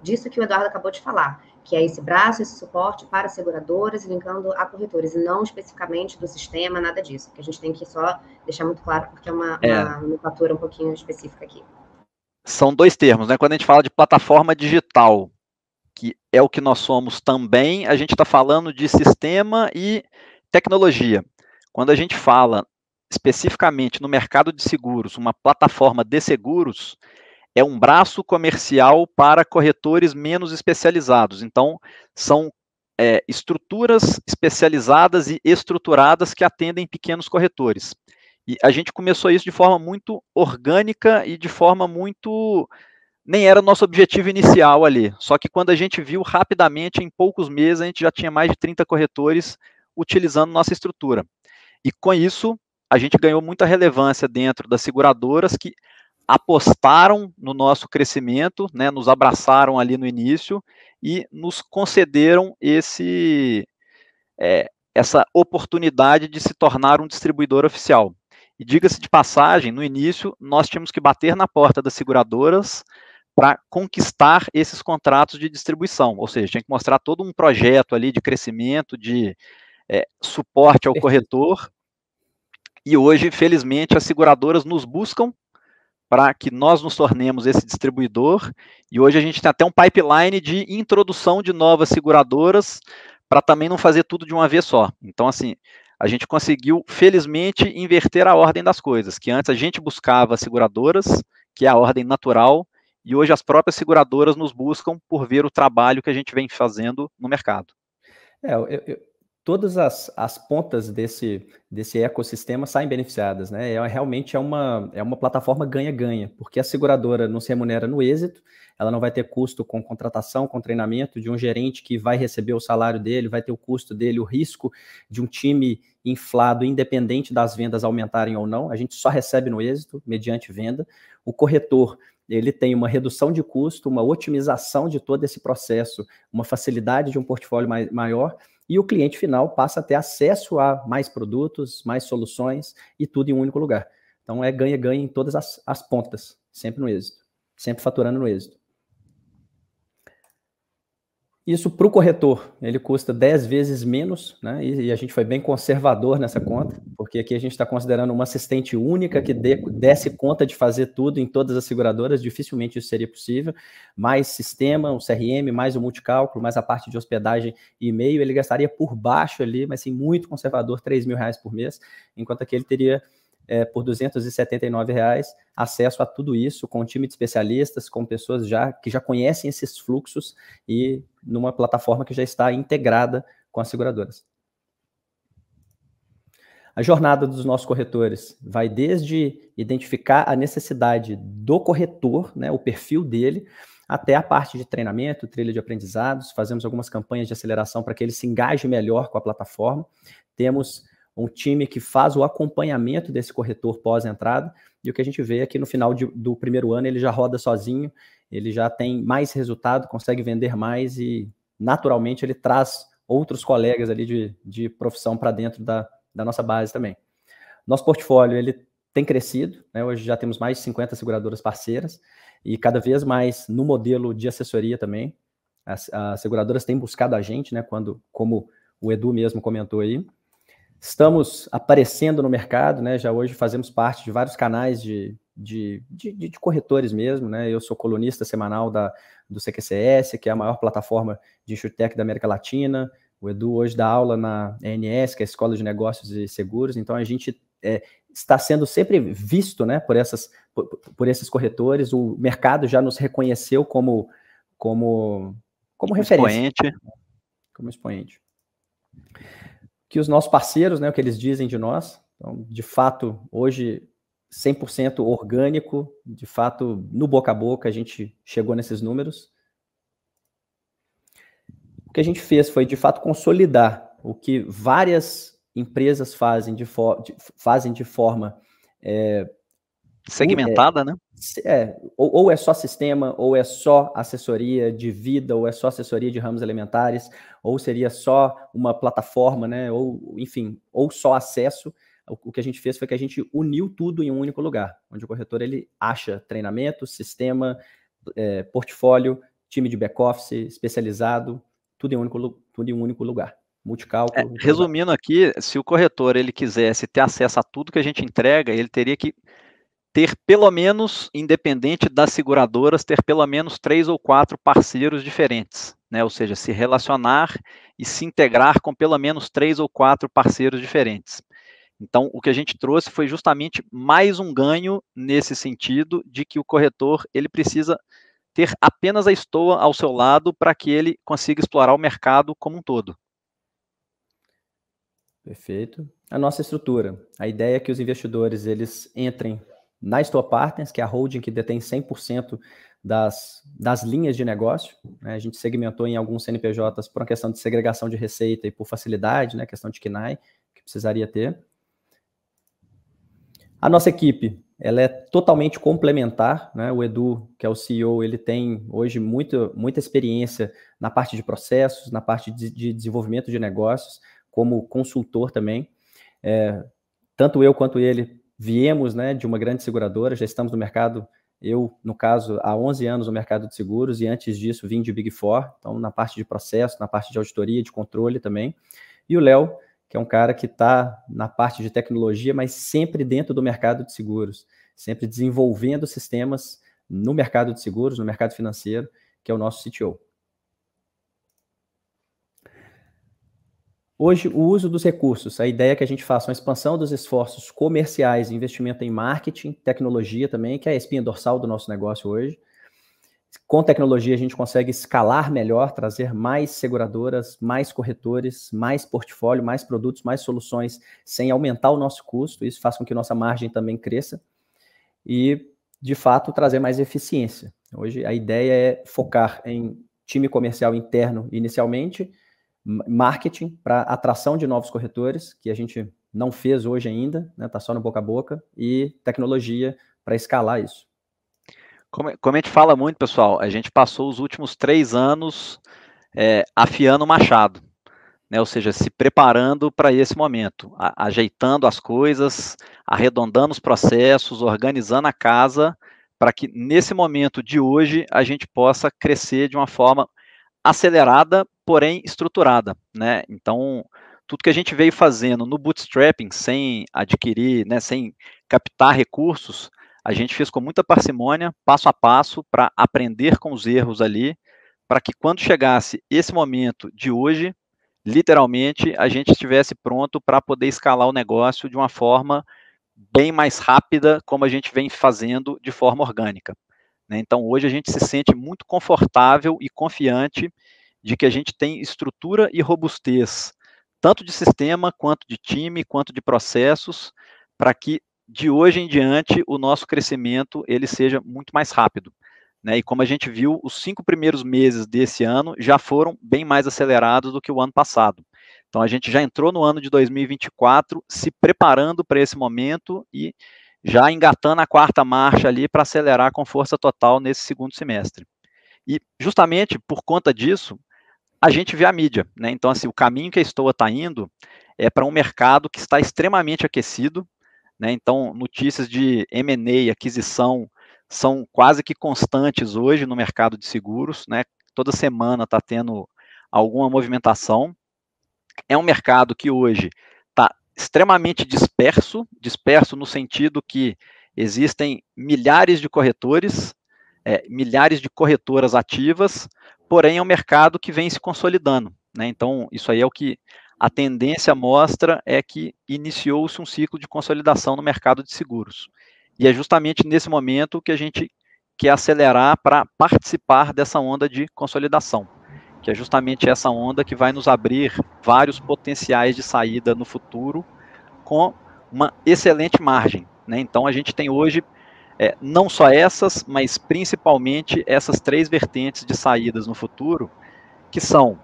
disso que o Eduardo acabou de falar, que é esse braço, esse suporte para seguradoras, linkando a corretores, e não especificamente do sistema, nada disso, que a gente tem que só deixar muito claro, porque é uma nomenclatura um pouquinho específica aqui. São dois termos, né? Quando a gente fala de plataforma digital, que é o que nós somos também, a gente está falando de sistema e tecnologia. Quando a gente fala especificamente no mercado de seguros, uma plataforma de seguros, é um braço comercial para corretores menos especializados. Então, são estruturas especializadas e estruturadas que atendem pequenos corretores. E a gente começou isso de forma muito orgânica e de forma muito... Nem era o nosso objetivo inicial ali. Só que quando a gente viu rapidamente, em poucos meses, a gente já tinha mais de 30 corretores utilizando nossa estrutura. E com isso, a gente ganhou muita relevância dentro das seguradoras que apostaram no nosso crescimento, né, nos abraçaram ali no início e nos concederam essa oportunidade de se tornar um distribuidor oficial. E diga-se de passagem, no início, nós tínhamos que bater na porta das seguradoras para conquistar esses contratos de distribuição, ou seja, tinha que mostrar todo um projeto ali de crescimento, de suporte ao corretor, e hoje, felizmente, as seguradoras nos buscam para que nós nos tornemos esse distribuidor, e hoje a gente tem até um pipeline de introdução de novas seguradoras, para também não fazer tudo de uma vez só. Então, assim, a gente conseguiu, felizmente, inverter a ordem das coisas, que antes a gente buscava seguradoras, que é a ordem natural, e hoje as próprias seguradoras nos buscam por ver o trabalho que a gente vem fazendo no mercado. Todas as pontas desse ecossistema saem beneficiadas, né? Realmente é uma plataforma ganha-ganha, porque a seguradora não se remunera no êxito, ela não vai ter custo com contratação, com treinamento de um gerente que vai receber o salário dele, vai ter o custo dele, o risco de um time inflado, independente das vendas aumentarem ou não, a gente só recebe no êxito, mediante venda. O corretor, ele tem uma redução de custo, uma otimização de todo esse processo, uma facilidade de um portfólio maior, e o cliente final passa a ter acesso a mais produtos, mais soluções e tudo em um único lugar. Então é ganha-ganha em todas as pontas, sempre no êxito, sempre faturando no êxito. Isso para o corretor, ele custa 10 vezes menos, né? E a gente foi bem conservador nessa conta, porque aqui a gente está considerando uma assistente única que desse conta de fazer tudo em todas as seguradoras, dificilmente isso seria possível, mais sistema, um CRM, mais o multicálculo, mais a parte de hospedagem e e-mail, ele gastaria por baixo ali, mas sim muito conservador, R$3.000 por mês, enquanto aqui ele teria por R$279, acesso a tudo isso, com um time de especialistas, com pessoas que já conhecem esses fluxos e numa plataforma que já está integrada com as seguradoras. A jornada dos nossos corretores vai desde identificar a necessidade do corretor, né, o perfil dele, até a parte de treinamento, trilha de aprendizados. Fazemos algumas campanhas de aceleração para que ele se engaje melhor com a plataforma. Temos um time que faz o acompanhamento desse corretor pós-entrada, e o que a gente vê é que no final do primeiro ano ele já roda sozinho, ele já tem mais resultado, consegue vender mais e, naturalmente, ele traz outros colegas ali de profissão para dentro da nossa base também. Nosso portfólio, ele tem crescido, né? Hoje já temos mais de 50 seguradoras parceiras e cada vez mais no modelo de assessoria também. As seguradoras têm buscado a gente, né? Como o Edu mesmo comentou aí. Estamos aparecendo no mercado, né? Já hoje fazemos parte de vários canais de corretores mesmo, né? Eu sou colunista semanal do CQCS, que é a maior plataforma de InsurTech da América Latina. O Edu hoje dá aula na ENS, que é a Escola de Negócios e Seguros. Então, a gente está sendo sempre visto, né, por esses corretores. O mercado já nos reconheceu como referência. Como expoente. Que os nossos parceiros, né, o que eles dizem de nós. Então, de fato, hoje, 100% orgânico, de fato, no boca a boca, a gente chegou nesses números. O que a gente fez foi, de fato, consolidar o que várias empresas fazem de forma segmentada, né? Ou é só sistema, ou é só assessoria de vida, ou é só assessoria de ramos elementares, ou seria só uma plataforma, né? Ou, enfim, ou só acesso. O que a gente fez foi que a gente uniu tudo em um único lugar, onde o corretor ele acha treinamento, sistema, portfólio, time de back-office especializado, tudo em um único lugar. Multicálculo. Resumindo aqui, se o corretor ele quisesse ter acesso a tudo que a gente entrega, ele teria que ter pelo menos, independente das seguradoras, ter pelo menos 3 ou 4 parceiros diferentes, né? Ou seja, se relacionar e se integrar com pelo menos 3 ou 4 parceiros diferentes. Então, o que a gente trouxe foi justamente mais um ganho nesse sentido de que o corretor ele precisa ter apenas a Stoa ao seu lado para que ele consiga explorar o mercado como um todo. Perfeito. A nossa estrutura. A ideia é que os investidores eles entrem na Stoa Partners, que é a holding que detém 100% das linhas de negócio, né? A gente segmentou em alguns CNPJs por uma questão de segregação de receita e por facilidade, né? Questão de KNAI, que precisaria ter. A nossa equipe, ela é totalmente complementar, né? O Edu, que é o CEO, ele tem hoje muita experiência na parte de processos, na parte de desenvolvimento de negócios, como consultor também. Tanto eu quanto ele viemos, né, de uma grande seguradora, já estamos no mercado, eu, no caso, há 11 anos no mercado de seguros, e antes disso vim de Big Four, então na parte de processo, na parte de auditoria, de controle também. E o Léo, que é um cara que está na parte de tecnologia, mas sempre dentro do mercado de seguros, sempre desenvolvendo sistemas no mercado de seguros, no mercado financeiro, que é o nosso CTO. Hoje, o uso dos recursos, a ideia é que a gente faça uma expansão dos esforços comerciais, investimento em marketing, tecnologia também, que é a espinha dorsal do nosso negócio hoje. Com tecnologia, a gente consegue escalar melhor, trazer mais seguradoras, mais corretores, mais portfólio, mais produtos, mais soluções, sem aumentar o nosso custo. Isso faz com que nossa margem também cresça e, de fato, trazer mais eficiência. Hoje, a ideia é focar em time comercial interno inicialmente, marketing para atração de novos corretores, que a gente não fez hoje ainda, né? Tá só no boca a boca, e tecnologia para escalar isso. Como a gente fala muito, pessoal, a gente passou os últimos 3 anos afiando o machado, né? Ou seja, se preparando para esse momento, ajeitando as coisas, arredondando os processos, organizando a casa, para que nesse momento de hoje a gente possa crescer de uma forma acelerada, porém estruturada, né? Então, tudo que a gente veio fazendo no bootstrapping, sem adquirir, né, sem captar recursos, a gente fez com muita parcimônia, passo a passo, para aprender com os erros ali, para que quando chegasse esse momento de hoje, literalmente, a gente estivesse pronto para poder escalar o negócio de uma forma bem mais rápida, como a gente vem fazendo de forma orgânica. Então, hoje a gente se sente muito confortável e confiante de que a gente tem estrutura e robustez, tanto de sistema, quanto de time, quanto de processos, para que de hoje em diante o nosso crescimento ele seja muito mais rápido. Né? E como a gente viu, os 5 primeiros meses desse ano já foram bem mais acelerados do que o ano passado. Então a gente já entrou no ano de 2024 se preparando para esse momento e já engatando a 4ª marcha ali para acelerar com força total nesse segundo semestre. E justamente por conta disso, a gente vê a mídia, né? Então, assim, o caminho que a Stoa está indo é para um mercado que está extremamente aquecido, né? Então, notícias de M&A, aquisição, são quase que constantes hoje no mercado de seguros, né? Toda semana está tendo alguma movimentação. É um mercado que hoje está extremamente disperso no sentido que existem milhares de corretores, milhares de corretoras ativas, porém é um mercado que vem se consolidando, né? Então, isso aí é o que a tendência mostra, é que iniciou-se um ciclo de consolidação no mercado de seguros. E é justamente nesse momento que a gente quer acelerar para participar dessa onda de consolidação, que é justamente essa onda que vai nos abrir vários potenciais de saída no futuro com uma excelente margem, né? Então, a gente tem hoje não só essas, mas principalmente essas 3 vertentes de saídas no futuro, que são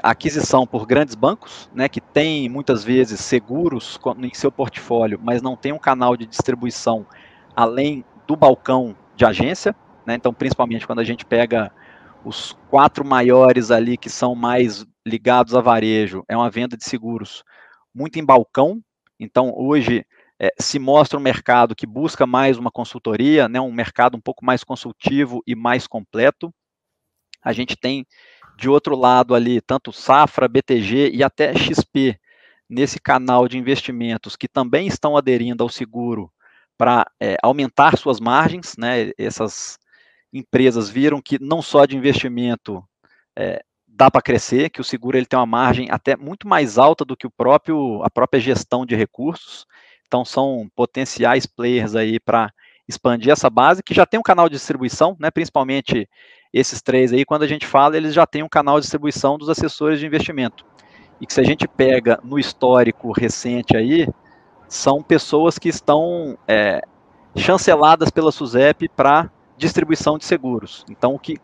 a aquisição por grandes bancos, né, que tem muitas vezes seguros em seu portfólio, mas não tem um canal de distribuição além do balcão de agência, né? Então, principalmente quando a gente pega os 4 maiores ali que são mais ligados a varejo, é uma venda de seguros muito em balcão. Então, hoje se mostra um mercado que busca mais uma consultoria, né, um mercado um pouco mais consultivo e mais completo. A gente tem, de outro lado ali, tanto Safra, BTG e até XP, nesse canal de investimentos, que também estão aderindo ao seguro para aumentar suas margens, né? Essas empresas viram que não só de investimento dá para crescer, que o seguro ele tem uma margem até muito mais alta do que a própria gestão de recursos. Então, são potenciais players aí para expandir essa base, que já tem um canal de distribuição, né, principalmente esses 3 aí, quando a gente fala, eles já têm um canal de distribuição dos assessores de investimento. E que se a gente pega no histórico recente aí, são pessoas que estão chanceladas pela SUSEP para distribuição de seguros. Então, o que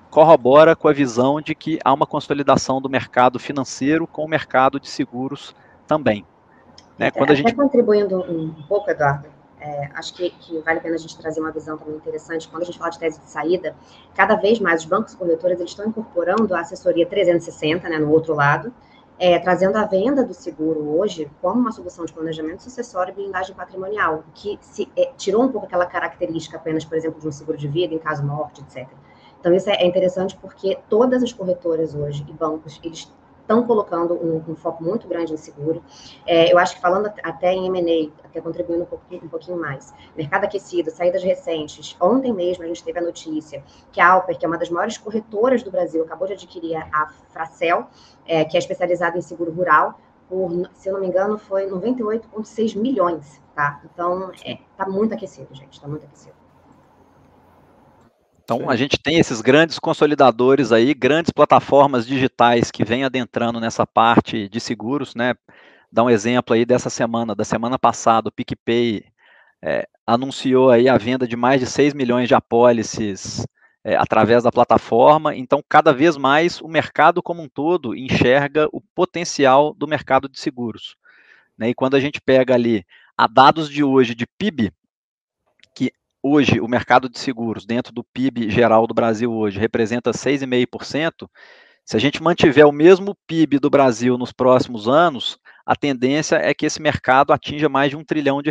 corrobora com a visão de que há uma consolidação do mercado financeiro com o mercado de seguros também. Né? Quando a gente... contribuindo um pouco, Eduardo, acho que vale a pena a gente trazer uma visão também interessante. Quando a gente fala de tese de saída, cada vez mais os bancos corretores eles estão incorporando a assessoria 360, né, no outro lado, trazendo a venda do seguro hoje como uma solução de planejamento sucessório e blindagem patrimonial, que tirou um pouco aquela característica apenas, por exemplo, de um seguro de vida em caso de morte, etc. Então, isso é interessante porque todas as corretoras hoje e bancos, eles estão colocando um foco muito grande em seguro. Eu acho que falando até em M&A, até contribuindo um pouquinho mais. Mercado aquecido, saídas recentes. Ontem mesmo a gente teve a notícia que a Alper, que é uma das maiores corretoras do Brasil, acabou de adquirir a Fracel, que é especializada em seguro rural, por, se eu não me engano, foi 98,6 milhões, tá? Então, tá muito aquecido, gente, tá muito aquecido. Então, a gente tem esses grandes consolidadores aí, grandes plataformas digitais que vêm adentrando nessa parte de seguros, né? Dá um exemplo aí da semana passada, o PicPay anunciou aí a venda de mais de 6 milhões de apólices através da plataforma. Então, cada vez mais o mercado como um todo enxerga o potencial do mercado de seguros, né? E quando a gente pega ali a dados de hoje de PIB, que hoje o mercado de seguros dentro do PIB geral do Brasil hoje representa 6,5%, se a gente mantiver o mesmo PIB do Brasil nos próximos anos, a tendência é que esse mercado atinja mais de R$1 trilhão.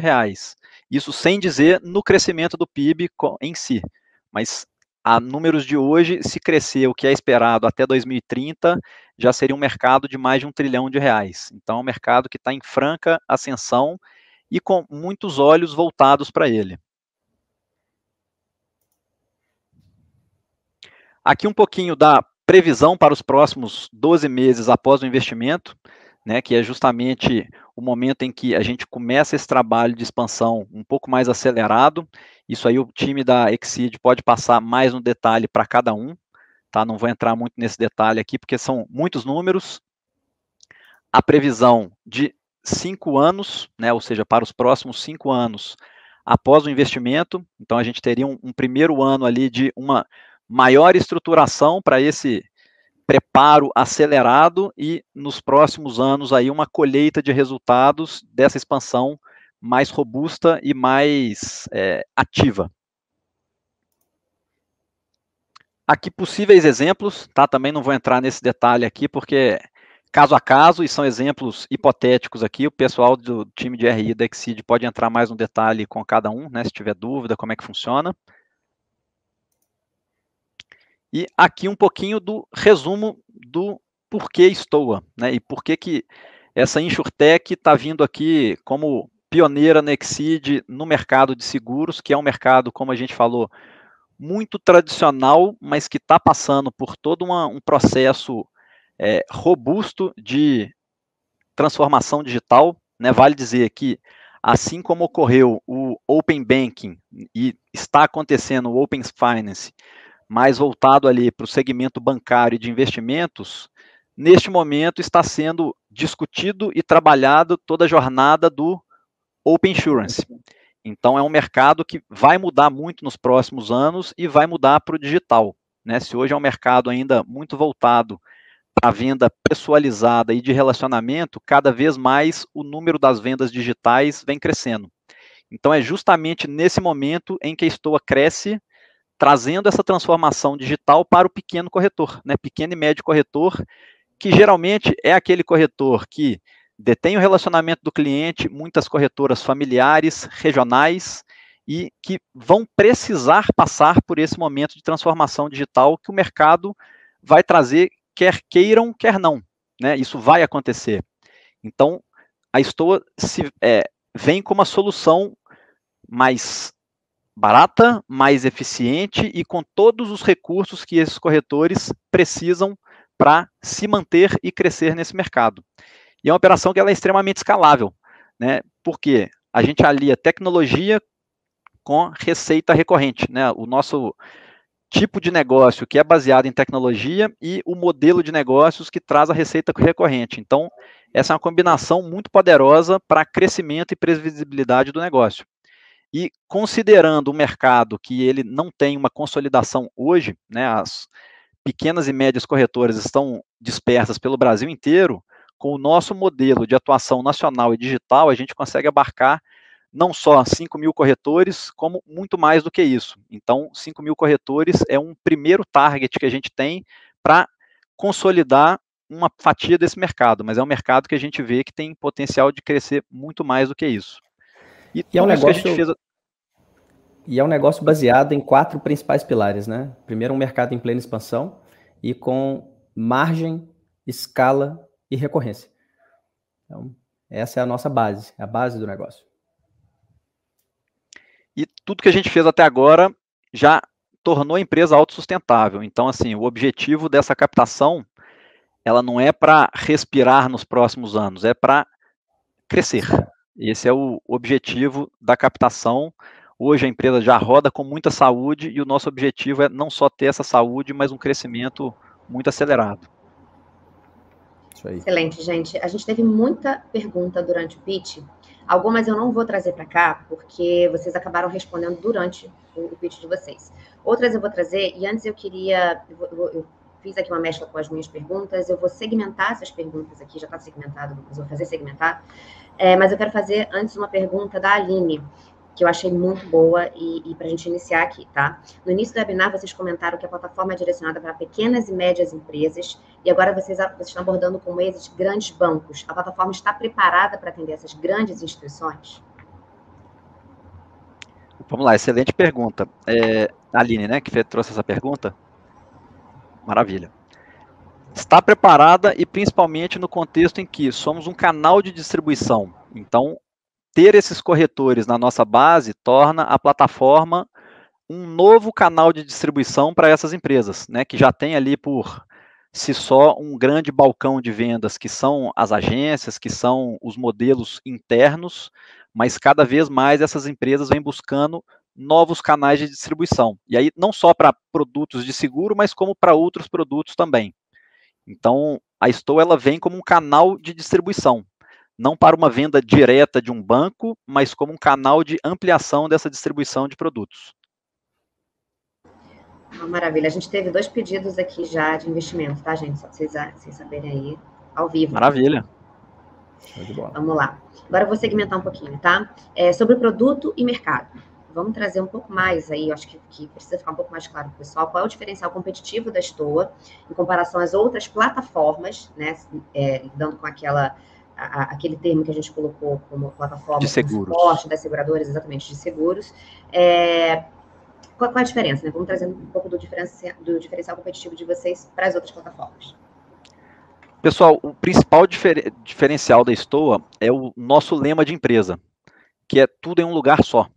Isso sem dizer no crescimento do PIB em si, mas a números de hoje, se crescer o que é esperado até 2030, já seria um mercado de mais de R$1 trilhão. Então, é um mercado que está em franca ascensão e com muitos olhos voltados para ele. Aqui um pouquinho da previsão para os próximos 12 meses após o investimento, né, que é justamente o momento em que a gente começa esse trabalho de expansão um pouco mais acelerado. Isso aí o time da Exceed pode passar mais no detalhe para cada um, tá? Não vou entrar muito nesse detalhe aqui, porque são muitos números. a previsão de 5 anos, né, ou seja, para os próximos 5 anos após o investimento. Então, a gente teria um primeiro ano ali de uma maior estruturação para esse preparo acelerado e, nos próximos anos, aí uma colheita de resultados dessa expansão mais robusta e mais ativa. Aqui possíveis exemplos, tá? Também não vou entrar nesse detalhe aqui, porque caso a caso, e são exemplos hipotéticos aqui, o pessoal do time de RI da Exceed pode entrar mais no detalhe com cada um, né, se tiver dúvida, como é que funciona. E aqui um pouquinho do resumo do porquê Stoa, né, e por que essa InsurTech está vindo aqui como pioneira na Exceed no mercado de seguros, que é um mercado, como a gente falou, muito tradicional, mas que está passando por todo um processo robusto de transformação digital, né? Vale dizer que, assim como ocorreu o Open Banking e está acontecendo o Open Finance, mais voltado ali para o segmento bancário e de investimentos, neste momento está sendo discutido e trabalhado toda a jornada do Open Insurance. Então, é um mercado que vai mudar muito nos próximos anos e vai mudar para o digital, né? Se hoje é um mercado ainda muito voltado para a venda pessoalizada e de relacionamento, cada vez mais o número das vendas digitais vem crescendo. Então, é justamente nesse momento em que a Stoa cresce, trazendo essa transformação digital para o pequeno corretor, né? Pequeno e médio corretor, que geralmente é aquele corretor que detém o relacionamento do cliente, muitas corretoras familiares, regionais, e que vão precisar passar por esse momento de transformação digital que o mercado vai trazer, quer queiram, quer não, né? Isso vai acontecer. Então, a Stoa vem com uma solução mais barata, mais eficiente e com todos os recursos que esses corretores precisam para se manter e crescer nesse mercado. E é uma operação que ela é extremamente escalável, né? Porque a gente alia tecnologia com receita recorrente, né? O nosso tipo de negócio que é baseado em tecnologia e o modelo de negócios que traz a receita recorrente. Então, essa é uma combinação muito poderosa para crescimento e previsibilidade do negócio. E considerando o mercado que ele não tem uma consolidação hoje, né, as pequenas e médias corretoras estão dispersas pelo Brasil inteiro, com o nosso modelo de atuação nacional e digital, a gente consegue abarcar não só 5 mil corretores, como muito mais do que isso. Então, 5 mil corretores é um primeiro target que a gente tem para consolidar uma fatia desse mercado, mas é um mercado que a gente vê que tem potencial de crescer muito mais do que isso. E é um negócio que a gente fez... E é um negócio baseado em 4 principais pilares, né? Primeiro, um mercado em plena expansão e com margem, escala e recorrência. Então, essa é a nossa base, a base do negócio. E tudo que a gente fez até agora já tornou a empresa autossustentável. Então, assim, o objetivo dessa captação, ela não é para respirar nos próximos anos, é para crescer. Esse é o objetivo da captação. Hoje a empresa já roda com muita saúde e o nosso objetivo é não só ter essa saúde, mas um crescimento muito acelerado. Isso aí. Excelente, gente. A gente teve muita pergunta durante o pitch. Algumas eu não vou trazer para cá, porque vocês acabaram respondendo durante o pitch de vocês. Outras eu vou trazer, e antes eu queria... Eu fiz aqui uma mescla com as minhas perguntas, eu vou segmentar essas perguntas aqui, já está segmentado, depois eu vou fazer segmentar. Mas eu quero fazer antes uma pergunta da Aline, que eu achei muito boa e para a gente iniciar aqui, tá? No início do webinar, vocês comentaram que a plataforma é direcionada para pequenas e médias empresas e agora vocês estão abordando como esses grandes bancos. A plataforma está preparada para atender essas grandes instituições? Vamos lá, excelente pergunta. Aline, né, que trouxe essa pergunta? Maravilha. Está preparada e principalmente no contexto em que somos um canal de distribuição. Então, ter esses corretores na nossa base torna a plataforma um novo canal de distribuição para essas empresas, né, que já tem ali por si só um grande balcão de vendas, que são as agências, que são os modelos internos, mas cada vez mais essas empresas vêm buscando novos canais de distribuição. E aí não só para produtos de seguro, mas como para outros produtos também. Então, a Stoa ela vem como um canal de distribuição, não para uma venda direta de um banco, mas como um canal de ampliação dessa distribuição de produtos. Maravilha. A gente teve 2 pedidos aqui já de investimento, tá, gente? Só para vocês saberem aí, ao vivo. Maravilha. Vamos lá. Agora eu vou segmentar um pouquinho, tá? Sobre produto e mercado. Vamos trazer um pouco mais aí, eu acho que precisa ficar um pouco mais claro para o pessoal, qual é o diferencial competitivo da Stoa em comparação às outras plataformas, né? Lidando com aquele termo que a gente colocou como plataforma de seguros, suporte das seguradoras, exatamente, de seguros. Qual é a diferença, né? Vamos trazer um pouco do diferencial competitivo de vocês para as outras plataformas. Pessoal, o principal diferencial da Stoa é o nosso lema de empresa, que é tudo em um lugar só.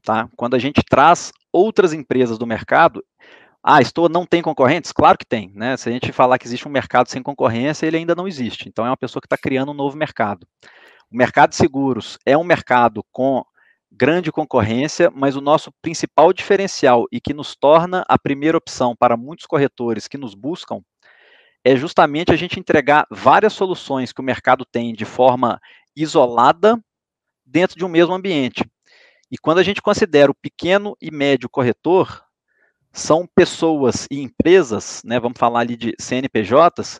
Tá? Quando a gente traz outras empresas do mercado, a Stoa não tem concorrentes? Claro que tem. Né? Se a gente falar que existe um mercado sem concorrência, ele ainda não existe. Então é uma pessoa que está criando um novo mercado. O mercado de seguros é um mercado com grande concorrência, mas o nosso principal diferencial e que nos torna a primeira opção para muitos corretores que nos buscam é justamente a gente entregar várias soluções que o mercado tem de forma isolada dentro de um mesmo ambiente. E quando a gente considera o pequeno e médio corretor, são pessoas e empresas, né, vamos falar ali de CNPJs,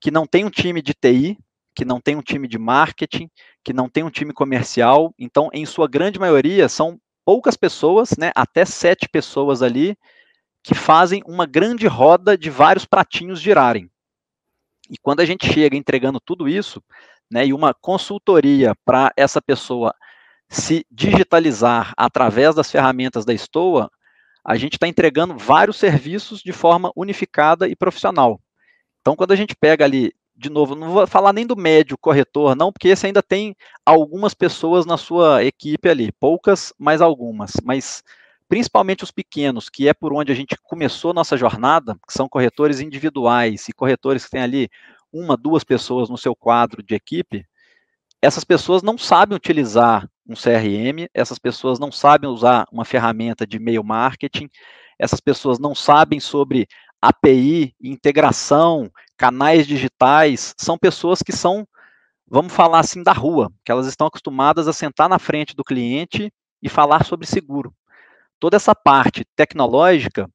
que não tem um time de TI, que não tem um time de marketing, que não tem um time comercial. Então, em sua grande maioria, são poucas pessoas, né, até 7 pessoas ali, que fazem uma grande roda de vários pratinhos girarem. E quando a gente chega entregando tudo isso, né, e uma consultoria para essa pessoa se digitalizar através das ferramentas da Stoa, a gente está entregando vários serviços de forma unificada e profissional. Então, quando a gente pega ali, de novo, não vou falar nem do médio corretor, não, porque esse ainda tem algumas pessoas na sua equipe ali, poucas, mas algumas. Mas principalmente os pequenos, que é por onde a gente começou nossa jornada, que são corretores individuais e corretores que têm ali 1, 2 pessoas no seu quadro de equipe, essas pessoas não sabem utilizar um CRM, essas pessoas não sabem usar uma ferramenta de e-mail marketing, essas pessoas não sabem sobre API, integração, canais digitais, são pessoas que são, vamos falar assim, da rua, que elas estão acostumadas a sentar na frente do cliente e falar sobre seguro. Toda essa parte tecnológica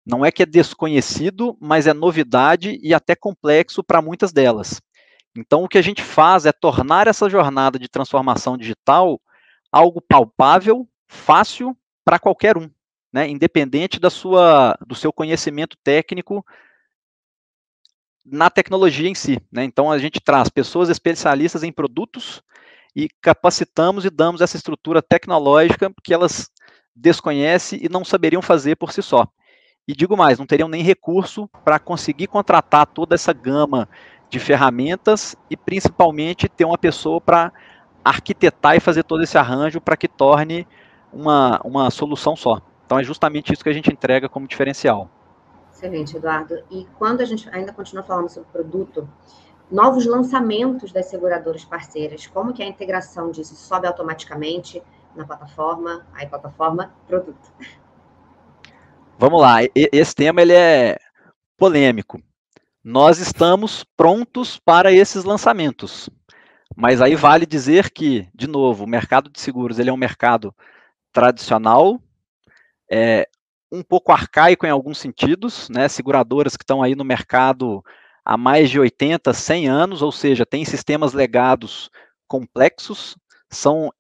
não é que é desconhecido, mas é novidade e até complexo para muitas delas. Então, o que a gente faz é tornar essa jornada de transformação digital algo palpável, fácil para qualquer um, né? Independente do seu conhecimento técnico na tecnologia em si. Né? Então, a gente traz pessoas especialistas em produtos e capacitamos e damos essa estrutura tecnológica que elas desconhecem e não saberiam fazer por si só. E digo mais, não teriam nem recurso para conseguir contratar toda essa gama de ferramentas e, principalmente, ter uma pessoa para arquitetar e fazer todo esse arranjo para que torne uma solução só. Então, é justamente isso que a gente entrega como diferencial. Excelente, Eduardo. E quando a gente ainda continua falando sobre produto, novos lançamentos das seguradoras parceiras, como que a integração disso sobe automaticamente na plataforma, aí plataforma, produto? Vamos lá, esse tema ele é polêmico. Nós estamos prontos para esses lançamentos, mas aí vale dizer que, de novo, o mercado de seguros ele é um mercado tradicional, um pouco arcaico em alguns sentidos, né? Seguradoras que estão aí no mercado há mais de 80, 100 anos, ou seja, têm sistemas legados complexos, são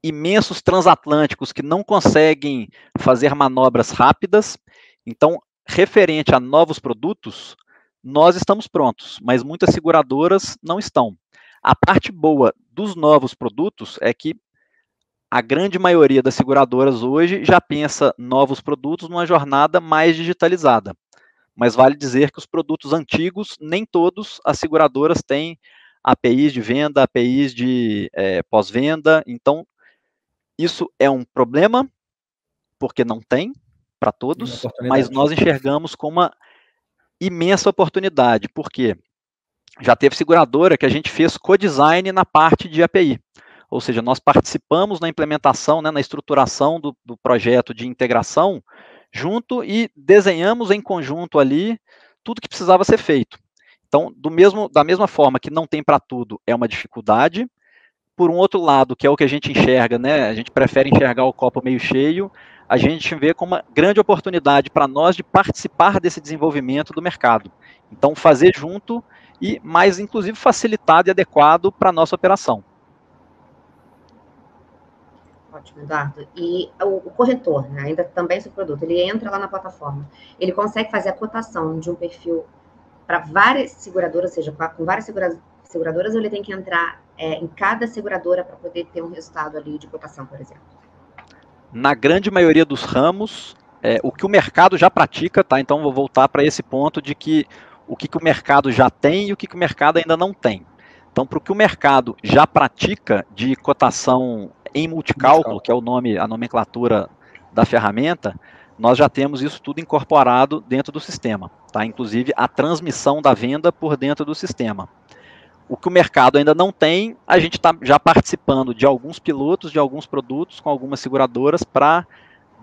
imensos transatlânticos que não conseguem fazer manobras rápidas. Então, referente a novos produtos, nós estamos prontos, mas muitas seguradoras não estão. A parte boa dos novos produtos é que a grande maioria das seguradoras hoje já pensa novos produtos numa jornada mais digitalizada. Mas vale dizer que os produtos antigos, nem todos as seguradoras têm APIs de venda, APIs de pós-venda. Então, isso é um problema, porque não tem para todos, mas nós enxergamos como uma imensa oportunidade, porque já teve seguradora que a gente fez co-design na parte de API, ou seja, nós participamos na implementação, né, na estruturação do projeto de integração, junto e desenhamos em conjunto ali tudo que precisava ser feito. Então, da mesma forma que não tem para tudo é uma dificuldade, por um outro lado, que é o que a gente enxerga, né? A gente prefere enxergar o copo meio cheio, a gente vê como uma grande oportunidade para nós de participar desse desenvolvimento do mercado. Então, fazer junto e mais, inclusive, facilitado e adequado para a nossa operação. Ótimo, Eduardo. E o corretor, né, ainda também sobre o produto, ele entra lá na plataforma, ele consegue fazer a cotação de um perfil para várias seguradoras, ou seja, com várias seguradoras, ou ele tem que entrar em cada seguradora para poder ter um resultado ali de cotação, por exemplo? Na grande maioria dos ramos, o que o mercado já pratica, tá? Então, vou voltar para esse ponto de que o que o mercado já tem e o que o mercado ainda não tem. Então, para o que o mercado já pratica de cotação em multicálculo, que é a nomenclatura da ferramenta, nós já temos isso tudo incorporado dentro do sistema, tá? Inclusive a transmissão da venda por dentro do sistema. O que o mercado ainda não tem, a gente está já participando de alguns pilotos, de alguns produtos com algumas seguradoras para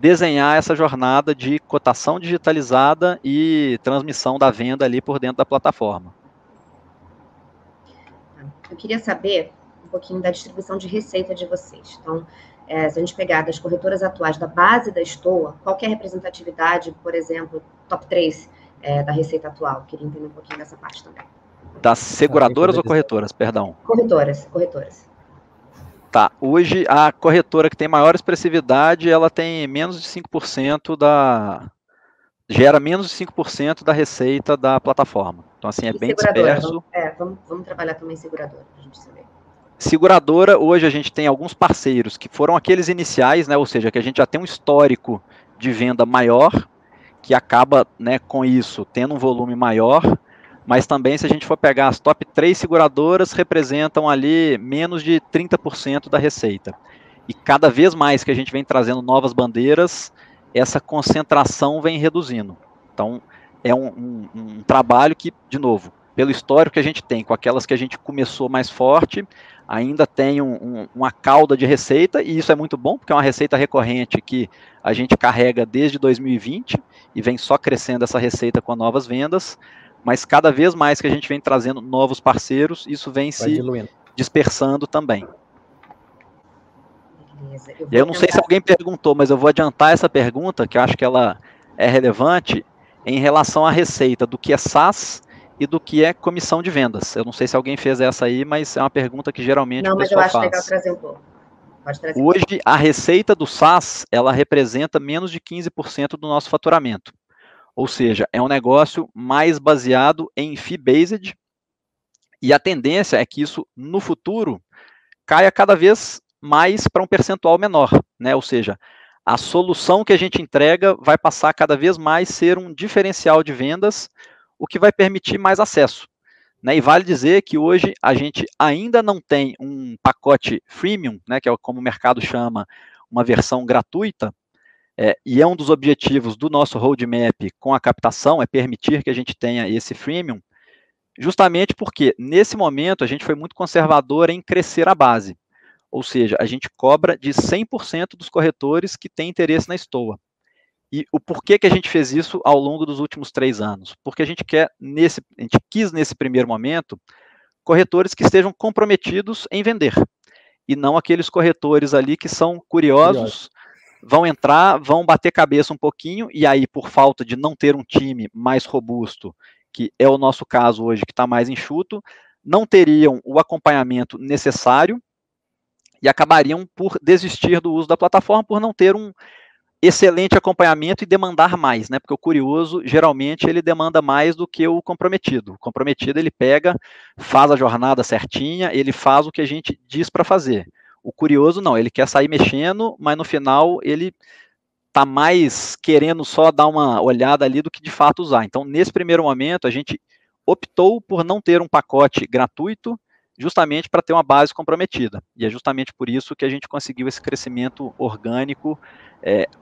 desenhar essa jornada de cotação digitalizada e transmissão da venda ali por dentro da plataforma. Eu queria saber um pouquinho da distribuição de receita de vocês. Então, se a gente pegar das corretoras atuais da base da Stoa, qual que é a representatividade, por exemplo, top 3 da receita atual? Queria entender um pouquinho dessa parte também. Das seguradoras ou corretoras, perdão? Corretoras. Tá, hoje a corretora que tem maior expressividade, ela tem menos de 5% gera menos de 5% da receita da plataforma. Então, assim, é bem disperso. Vamos trabalhar também seguradora, para a gente saber. Seguradora, hoje a gente tem alguns parceiros que foram aqueles iniciais, né, ou seja, que a gente já tem um histórico de venda maior, que acaba, né, com isso, tendo um volume maior, mas também se a gente for pegar as top 3 seguradoras, representam ali menos de 30% da receita. E cada vez mais que a gente vem trazendo novas bandeiras, essa concentração vem reduzindo. Então, é um trabalho que, de novo, pelo histórico que a gente tem, com aquelas que a gente começou mais forte, ainda tem uma cauda de receita, e isso é muito bom, porque é uma receita recorrente que a gente carrega desde 2020, e vem só crescendo essa receita com novas vendas, mas cada vez mais que a gente vem trazendo novos parceiros, isso vem se dispersando também. Beleza. Eu não sei se alguém perguntou, mas eu vou adiantar essa pergunta, que eu acho que ela é relevante, em relação à receita do que é SaaS e do que é comissão de vendas. Eu não sei se alguém fez essa aí, mas é uma pergunta que geralmente o pessoal faz. Não, mas eu acho legal trazer um pouco. Pode trazer. Hoje, a receita do SaaS, ela representa menos de 15% do nosso faturamento. Ou seja, é um negócio mais baseado em fee-based, e a tendência é que isso, no futuro, caia cada vez mais para um percentual menor, né? Ou seja, a solução que a gente entrega vai passar cada vez mais a ser um diferencial de vendas, o que vai permitir mais acesso, né? E vale dizer que hoje a gente ainda não tem um pacote freemium, né, que é como o mercado chama, uma versão gratuita, e é um dos objetivos do nosso roadmap com a captação, é permitir que a gente tenha esse freemium, justamente porque, nesse momento, a gente foi muito conservador em crescer a base. Ou seja, a gente cobra de 100% dos corretores que têm interesse na Stoa. E o porquê que a gente fez isso ao longo dos últimos 3 anos? Porque a gente quis, nesse primeiro momento, corretores que estejam comprometidos em vender, e não aqueles corretores ali que são curiosos, vão entrar, vão bater cabeça um pouquinho, e aí, por falta de não ter um time mais robusto, que é o nosso caso hoje, que está mais enxuto, não teriam o acompanhamento necessário e acabariam por desistir do uso da plataforma, por não ter um excelente acompanhamento e demandar mais, né? Porque o curioso, geralmente, ele demanda mais do que o comprometido. O comprometido, ele pega, faz a jornada certinha, ele faz o que a gente diz para fazer. O curioso, não, ele quer sair mexendo, mas no final ele está mais querendo só dar uma olhada ali do que de fato usar. Então, nesse primeiro momento, a gente optou por não ter um pacote gratuito, justamente para ter uma base comprometida. E é justamente por isso que a gente conseguiu esse crescimento orgânico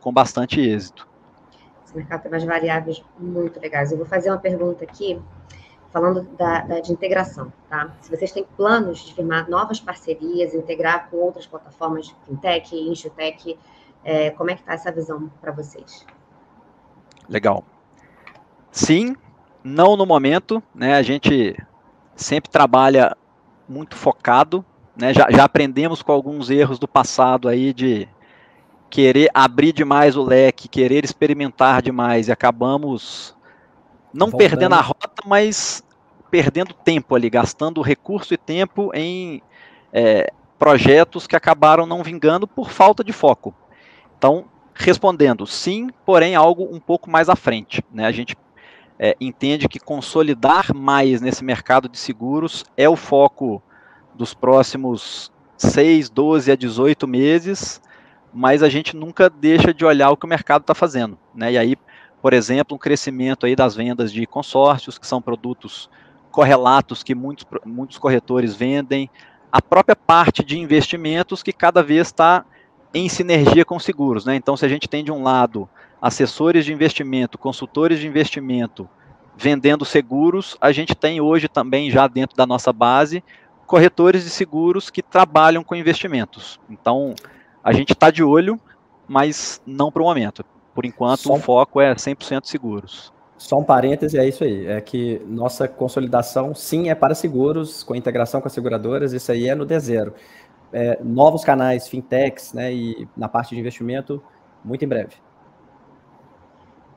com bastante êxito. Esse mercado tem umas variáveis muito legais. Eu vou fazer uma pergunta aqui, falando de integração, tá? Se vocês têm planos de firmar novas parcerias, integrar com outras plataformas de fintech, insurtech, como é que está essa visão para vocês? Legal. Sim, Não no momento, né? A gente sempre trabalha muito focado, né? Já aprendemos com alguns erros do passado aí de querer abrir demais o leque, querer experimentar demais e acabamos não perdendo a rota, mas perdendo tempo ali, gastando recurso e tempo em projetos que acabaram não vingando por falta de foco. Então, respondendo, sim, porém algo um pouco mais à frente, né? A gente entende que consolidar mais nesse mercado de seguros é o foco dos próximos 6, 12 a 18 meses, mas a gente nunca deixa de olhar o que o mercado está fazendo, né? E aí, por exemplo, um crescimento aí das vendas de consórcios, que são produtos correlatos que muitos corretores vendem, a própria parte de investimentos que cada vez está em sinergia com seguros, né? Então, se a gente tem de um lado assessores de investimento, consultores de investimento vendendo seguros, a gente tem hoje também já dentro da nossa base corretores de seguros que trabalham com investimentos. Então, a gente está de olho, mas não para o momento. Por enquanto, o foco é 100% seguros. Só um parêntese, é isso aí. É que nossa consolidação, sim, é para seguros, com integração com as seguradoras, isso aí é no D0. Novos canais, fintechs, né, e na parte de investimento, muito em breve.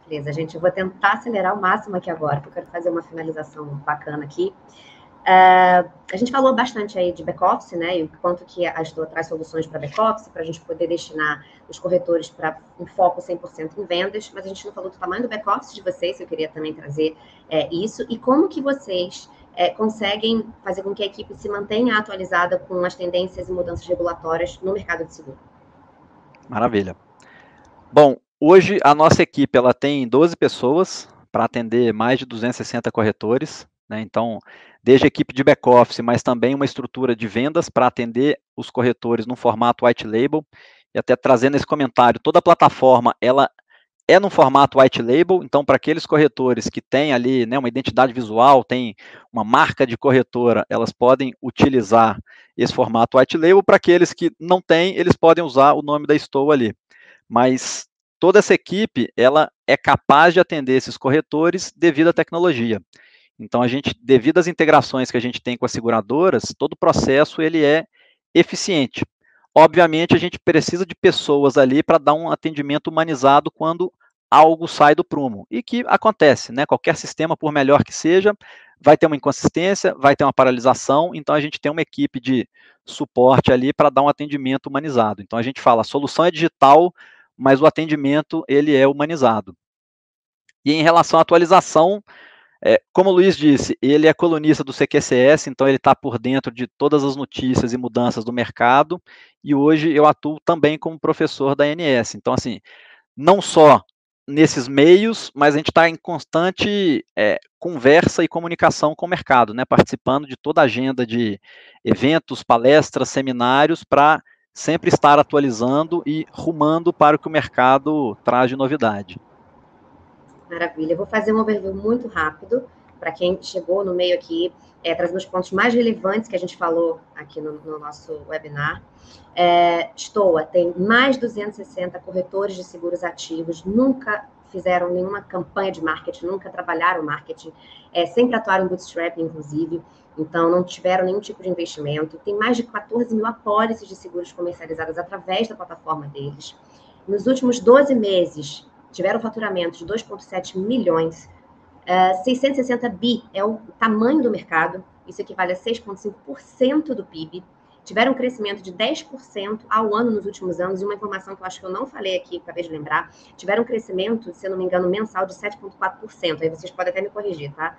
Beleza, gente, eu vou tentar acelerar o máximo aqui agora, porque eu quero fazer uma finalização bacana aqui. A gente falou bastante aí de back-office, né, e o quanto que a Stoa traz soluções para back-office, para a gente poder destinar os corretores para um foco 100% em vendas, mas a gente não falou do tamanho do back-office de vocês, eu queria também trazer isso, e como que vocês conseguem fazer com que a equipe se mantenha atualizada com as tendências e mudanças regulatórias no mercado de seguro. Maravilha. Bom, hoje a nossa equipe ela tem 12 pessoas para atender mais de 260 corretores, né? Então, desde a equipe de back-office, mas também uma estrutura de vendas para atender os corretores no formato white label, e até trazendo esse comentário, toda a plataforma ela é no formato white label, então para aqueles corretores que têm ali, né, uma identidade visual, tem uma marca de corretora, elas podem utilizar esse formato white label. Para aqueles que não têm, eles podem usar o nome da Stoa ali. Mas toda essa equipe, ela é capaz de atender esses corretores devido à tecnologia. Então, devido às integrações que a gente tem com as seguradoras, todo o processo ele é eficiente. Obviamente, a gente precisa de pessoas ali para dar um atendimento humanizado quando algo sai do prumo. E que acontece, né? Qualquer sistema, por melhor que seja, vai ter uma inconsistência, vai ter uma paralisação, então a gente tem uma equipe de suporte ali para dar um atendimento humanizado. Então, a gente fala, a solução é digital, mas o atendimento ele é humanizado. E em relação à atualização, como o Luiz disse, ele é colunista do CQCS, então ele está por dentro de todas as notícias e mudanças do mercado, e hoje eu atuo também como professor da ANS. Então, assim, não só nesses meios, mas a gente está em constante conversa e comunicação com o mercado, né, participando de toda a agenda de eventos, palestras, seminários, para sempre estar atualizando e rumando para o que o mercado traz de novidade. Maravilha. Eu vou fazer um overview muito rápido para quem chegou no meio aqui, trazendo os pontos mais relevantes que a gente falou aqui no nosso webinar. Stoa tem mais de 260 corretores de seguros ativos, nunca fizeram nenhuma campanha de marketing, nunca trabalharam marketing, sempre atuaram em bootstrap, inclusive, então não tiveram nenhum tipo de investimento. Tem mais de 14 mil apólices de seguros comercializadas através da plataforma deles. Nos últimos 12 meses, tiveram faturamento de 2,7 milhões, 660 bi é o tamanho do mercado, isso equivale a 6,5% do PIB, tiveram um crescimento de 10% ao ano nos últimos anos, e uma informação que eu acho que eu não falei aqui, acabei de lembrar, tiveram um crescimento, se eu não me engano, mensal de 7,4%, aí vocês podem até me corrigir, tá?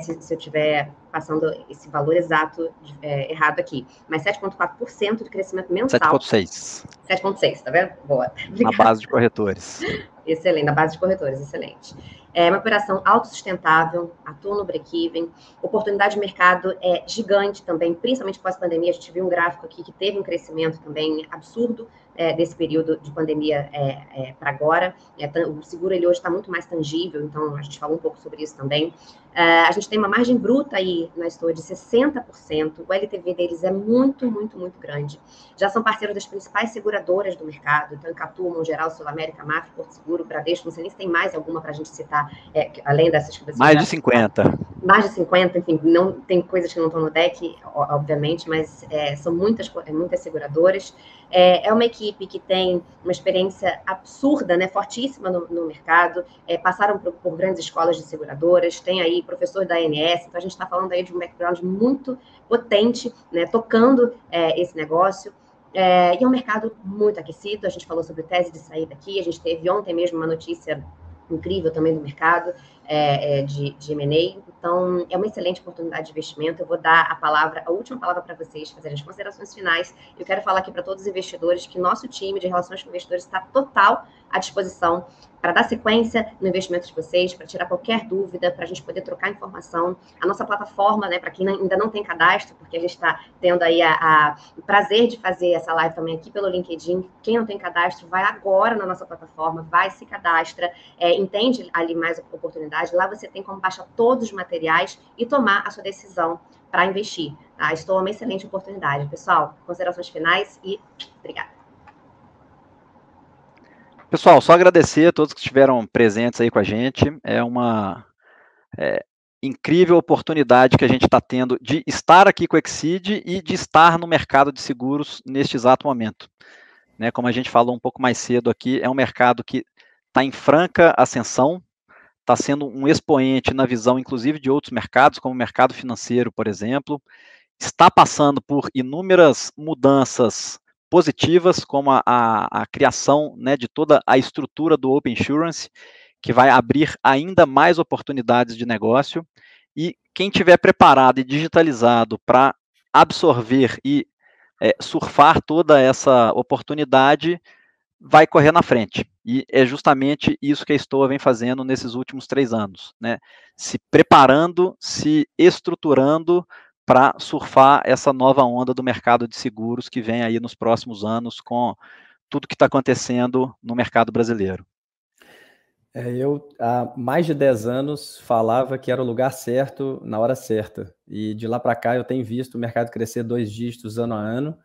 Se eu estiver passando esse valor exato errado aqui, mas 7,4% de crescimento mensal. 7,6. 7,6, tá vendo? Boa. Na base de corretores. Excelente, na base de corretores, excelente. É uma operação autossustentável, atua no break-even, oportunidade de mercado é gigante também, principalmente pós-pandemia. A gente viu um gráfico aqui que teve um crescimento também absurdo desse período de pandemia para agora. O seguro ele hoje está muito mais tangível, então a gente falou um pouco sobre isso também. A gente tem uma margem bruta aí na Stoa de 60%, o LTV deles é muito, muito, muito grande. Já são parceiros das principais seguradoras do mercado, então Icatu, Mongeral, Sul América, MAF, Porto Seguro, Bradesco, não sei nem se tem mais alguma para a gente citar, além dessas que você mais de 50. Mais de 50, enfim, não, tem coisas que não estão no deck, obviamente, mas são muitas seguradoras. É uma equipe que tem uma experiência absurda, né, fortíssima no mercado, passaram por grandes escolas de seguradoras, tem aí professor da ANS, então a gente está falando aí de um background muito potente, né, tocando esse negócio. E é um mercado muito aquecido, a gente falou sobre tese de saída aqui, a gente teve ontem mesmo uma notícia incrível também do mercado de M&A, então é uma excelente oportunidade de investimento. Eu vou dar a última palavra para vocês fazerem as considerações finais. Eu quero falar aqui para todos os investidores que nosso time de relações com investidores está total à disposição para dar sequência no investimento de vocês, para tirar qualquer dúvida, para a gente poder trocar informação. A nossa plataforma, né, para quem ainda não tem cadastro, porque a gente está tendo aí o prazer de fazer essa live também aqui pelo LinkedIn. Quem não tem cadastro, vai agora na nossa plataforma, vai, se cadastra, entende ali mais a oportunidade. Lá você tem como baixar todos os materiais e tomar a sua decisão para investir. Tá? Estou uma excelente oportunidade. Pessoal, considerações finais e obrigada. Pessoal, só agradecer a todos que estiveram presentes aí com a gente. É uma incrível oportunidade que a gente está tendo de estar aqui com o Exceed e de estar no mercado de seguros neste exato momento. Né, como a gente falou um pouco mais cedo aqui, é um mercado que está em franca ascensão, está sendo um expoente na visão, inclusive, de outros mercados, como o mercado financeiro, por exemplo, está passando por inúmeras mudanças positivas, como a criação, né, de toda a estrutura do Open Insurance, que vai abrir ainda mais oportunidades de negócio, e quem tiver preparado e digitalizado para absorver e surfar toda essa oportunidade, vai correr na frente. E é justamente isso que a Stoa vem fazendo nesses últimos 3 anos, né? Se preparando, se estruturando para surfar essa nova onda do mercado de seguros que vem aí nos próximos anos com tudo que está acontecendo no mercado brasileiro. Eu, há mais de 10 anos, falava que era o lugar certo, na hora certa. E de lá para cá eu tenho visto o mercado crescer 2 dígitos ano a ano.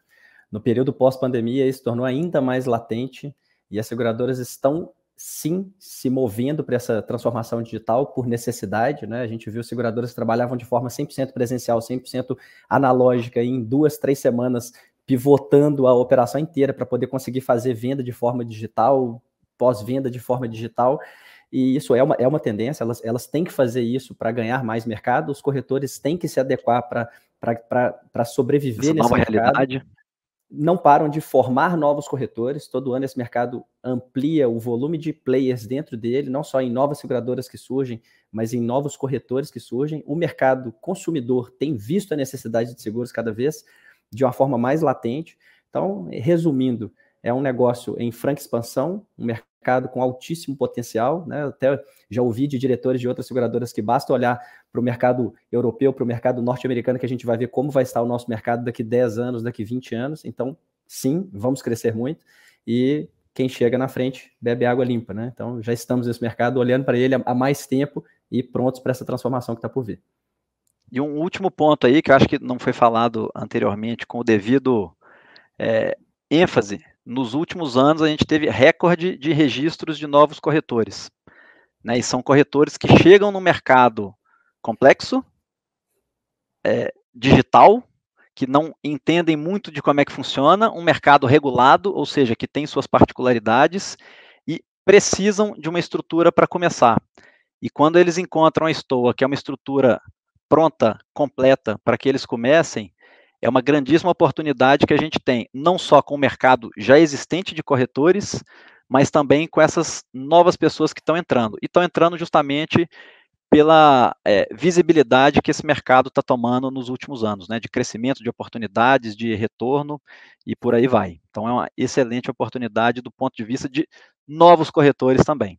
No período pós-pandemia, isso tornou ainda mais latente e as seguradoras estão, sim, se movendo para essa transformação digital por necessidade, né? A gente viu seguradoras que trabalhavam de forma 100% presencial, 100% analógica, e em 2, 3 semanas pivotando a operação inteira para poder conseguir fazer venda de forma digital, pós-venda de forma digital. E isso é uma tendência, elas têm que fazer isso para ganhar mais mercado, os corretores têm que se adequar para sobreviver nessa nova realidade. Não param de formar novos corretores, todo ano esse mercado amplia o volume de players dentro dele, não só em novas seguradoras que surgem, mas em novos corretores que surgem. O mercado consumidor tem visto a necessidade de seguros cada vez de uma forma mais latente. Então, resumindo, é um negócio em franca expansão, um mercado com altíssimo potencial, né? Até já ouvi de diretores de outras seguradoras que basta olhar para o mercado europeu, para o mercado norte-americano, que a gente vai ver como vai estar o nosso mercado daqui 10 anos, daqui 20 anos. Então, sim, vamos crescer muito. E quem chega na frente bebe água limpa, né? Então, já estamos nesse mercado olhando para ele há mais tempo e prontos para essa transformação que está por vir. E um último ponto aí, que eu acho que não foi falado anteriormente, com o devido ênfase. Nos últimos anos, a gente teve recorde de registros de novos corretores. Né, e são corretores que chegam no mercado complexo, digital, que não entendem muito de como é que funciona, um mercado regulado, ou seja, que tem suas particularidades, e precisam de uma estrutura para começar. E quando eles encontram a Stoa, que é uma estrutura pronta, completa, para que eles comecem, é uma grandíssima oportunidade que a gente tem, não só com o mercado já existente de corretores, mas também com essas novas pessoas que estão entrando. E estão entrando justamente pela visibilidade que esse mercado está tomando nos últimos anos, né, de crescimento, de oportunidades, de retorno, e por aí vai. Então é uma excelente oportunidade do ponto de vista de novos corretores também.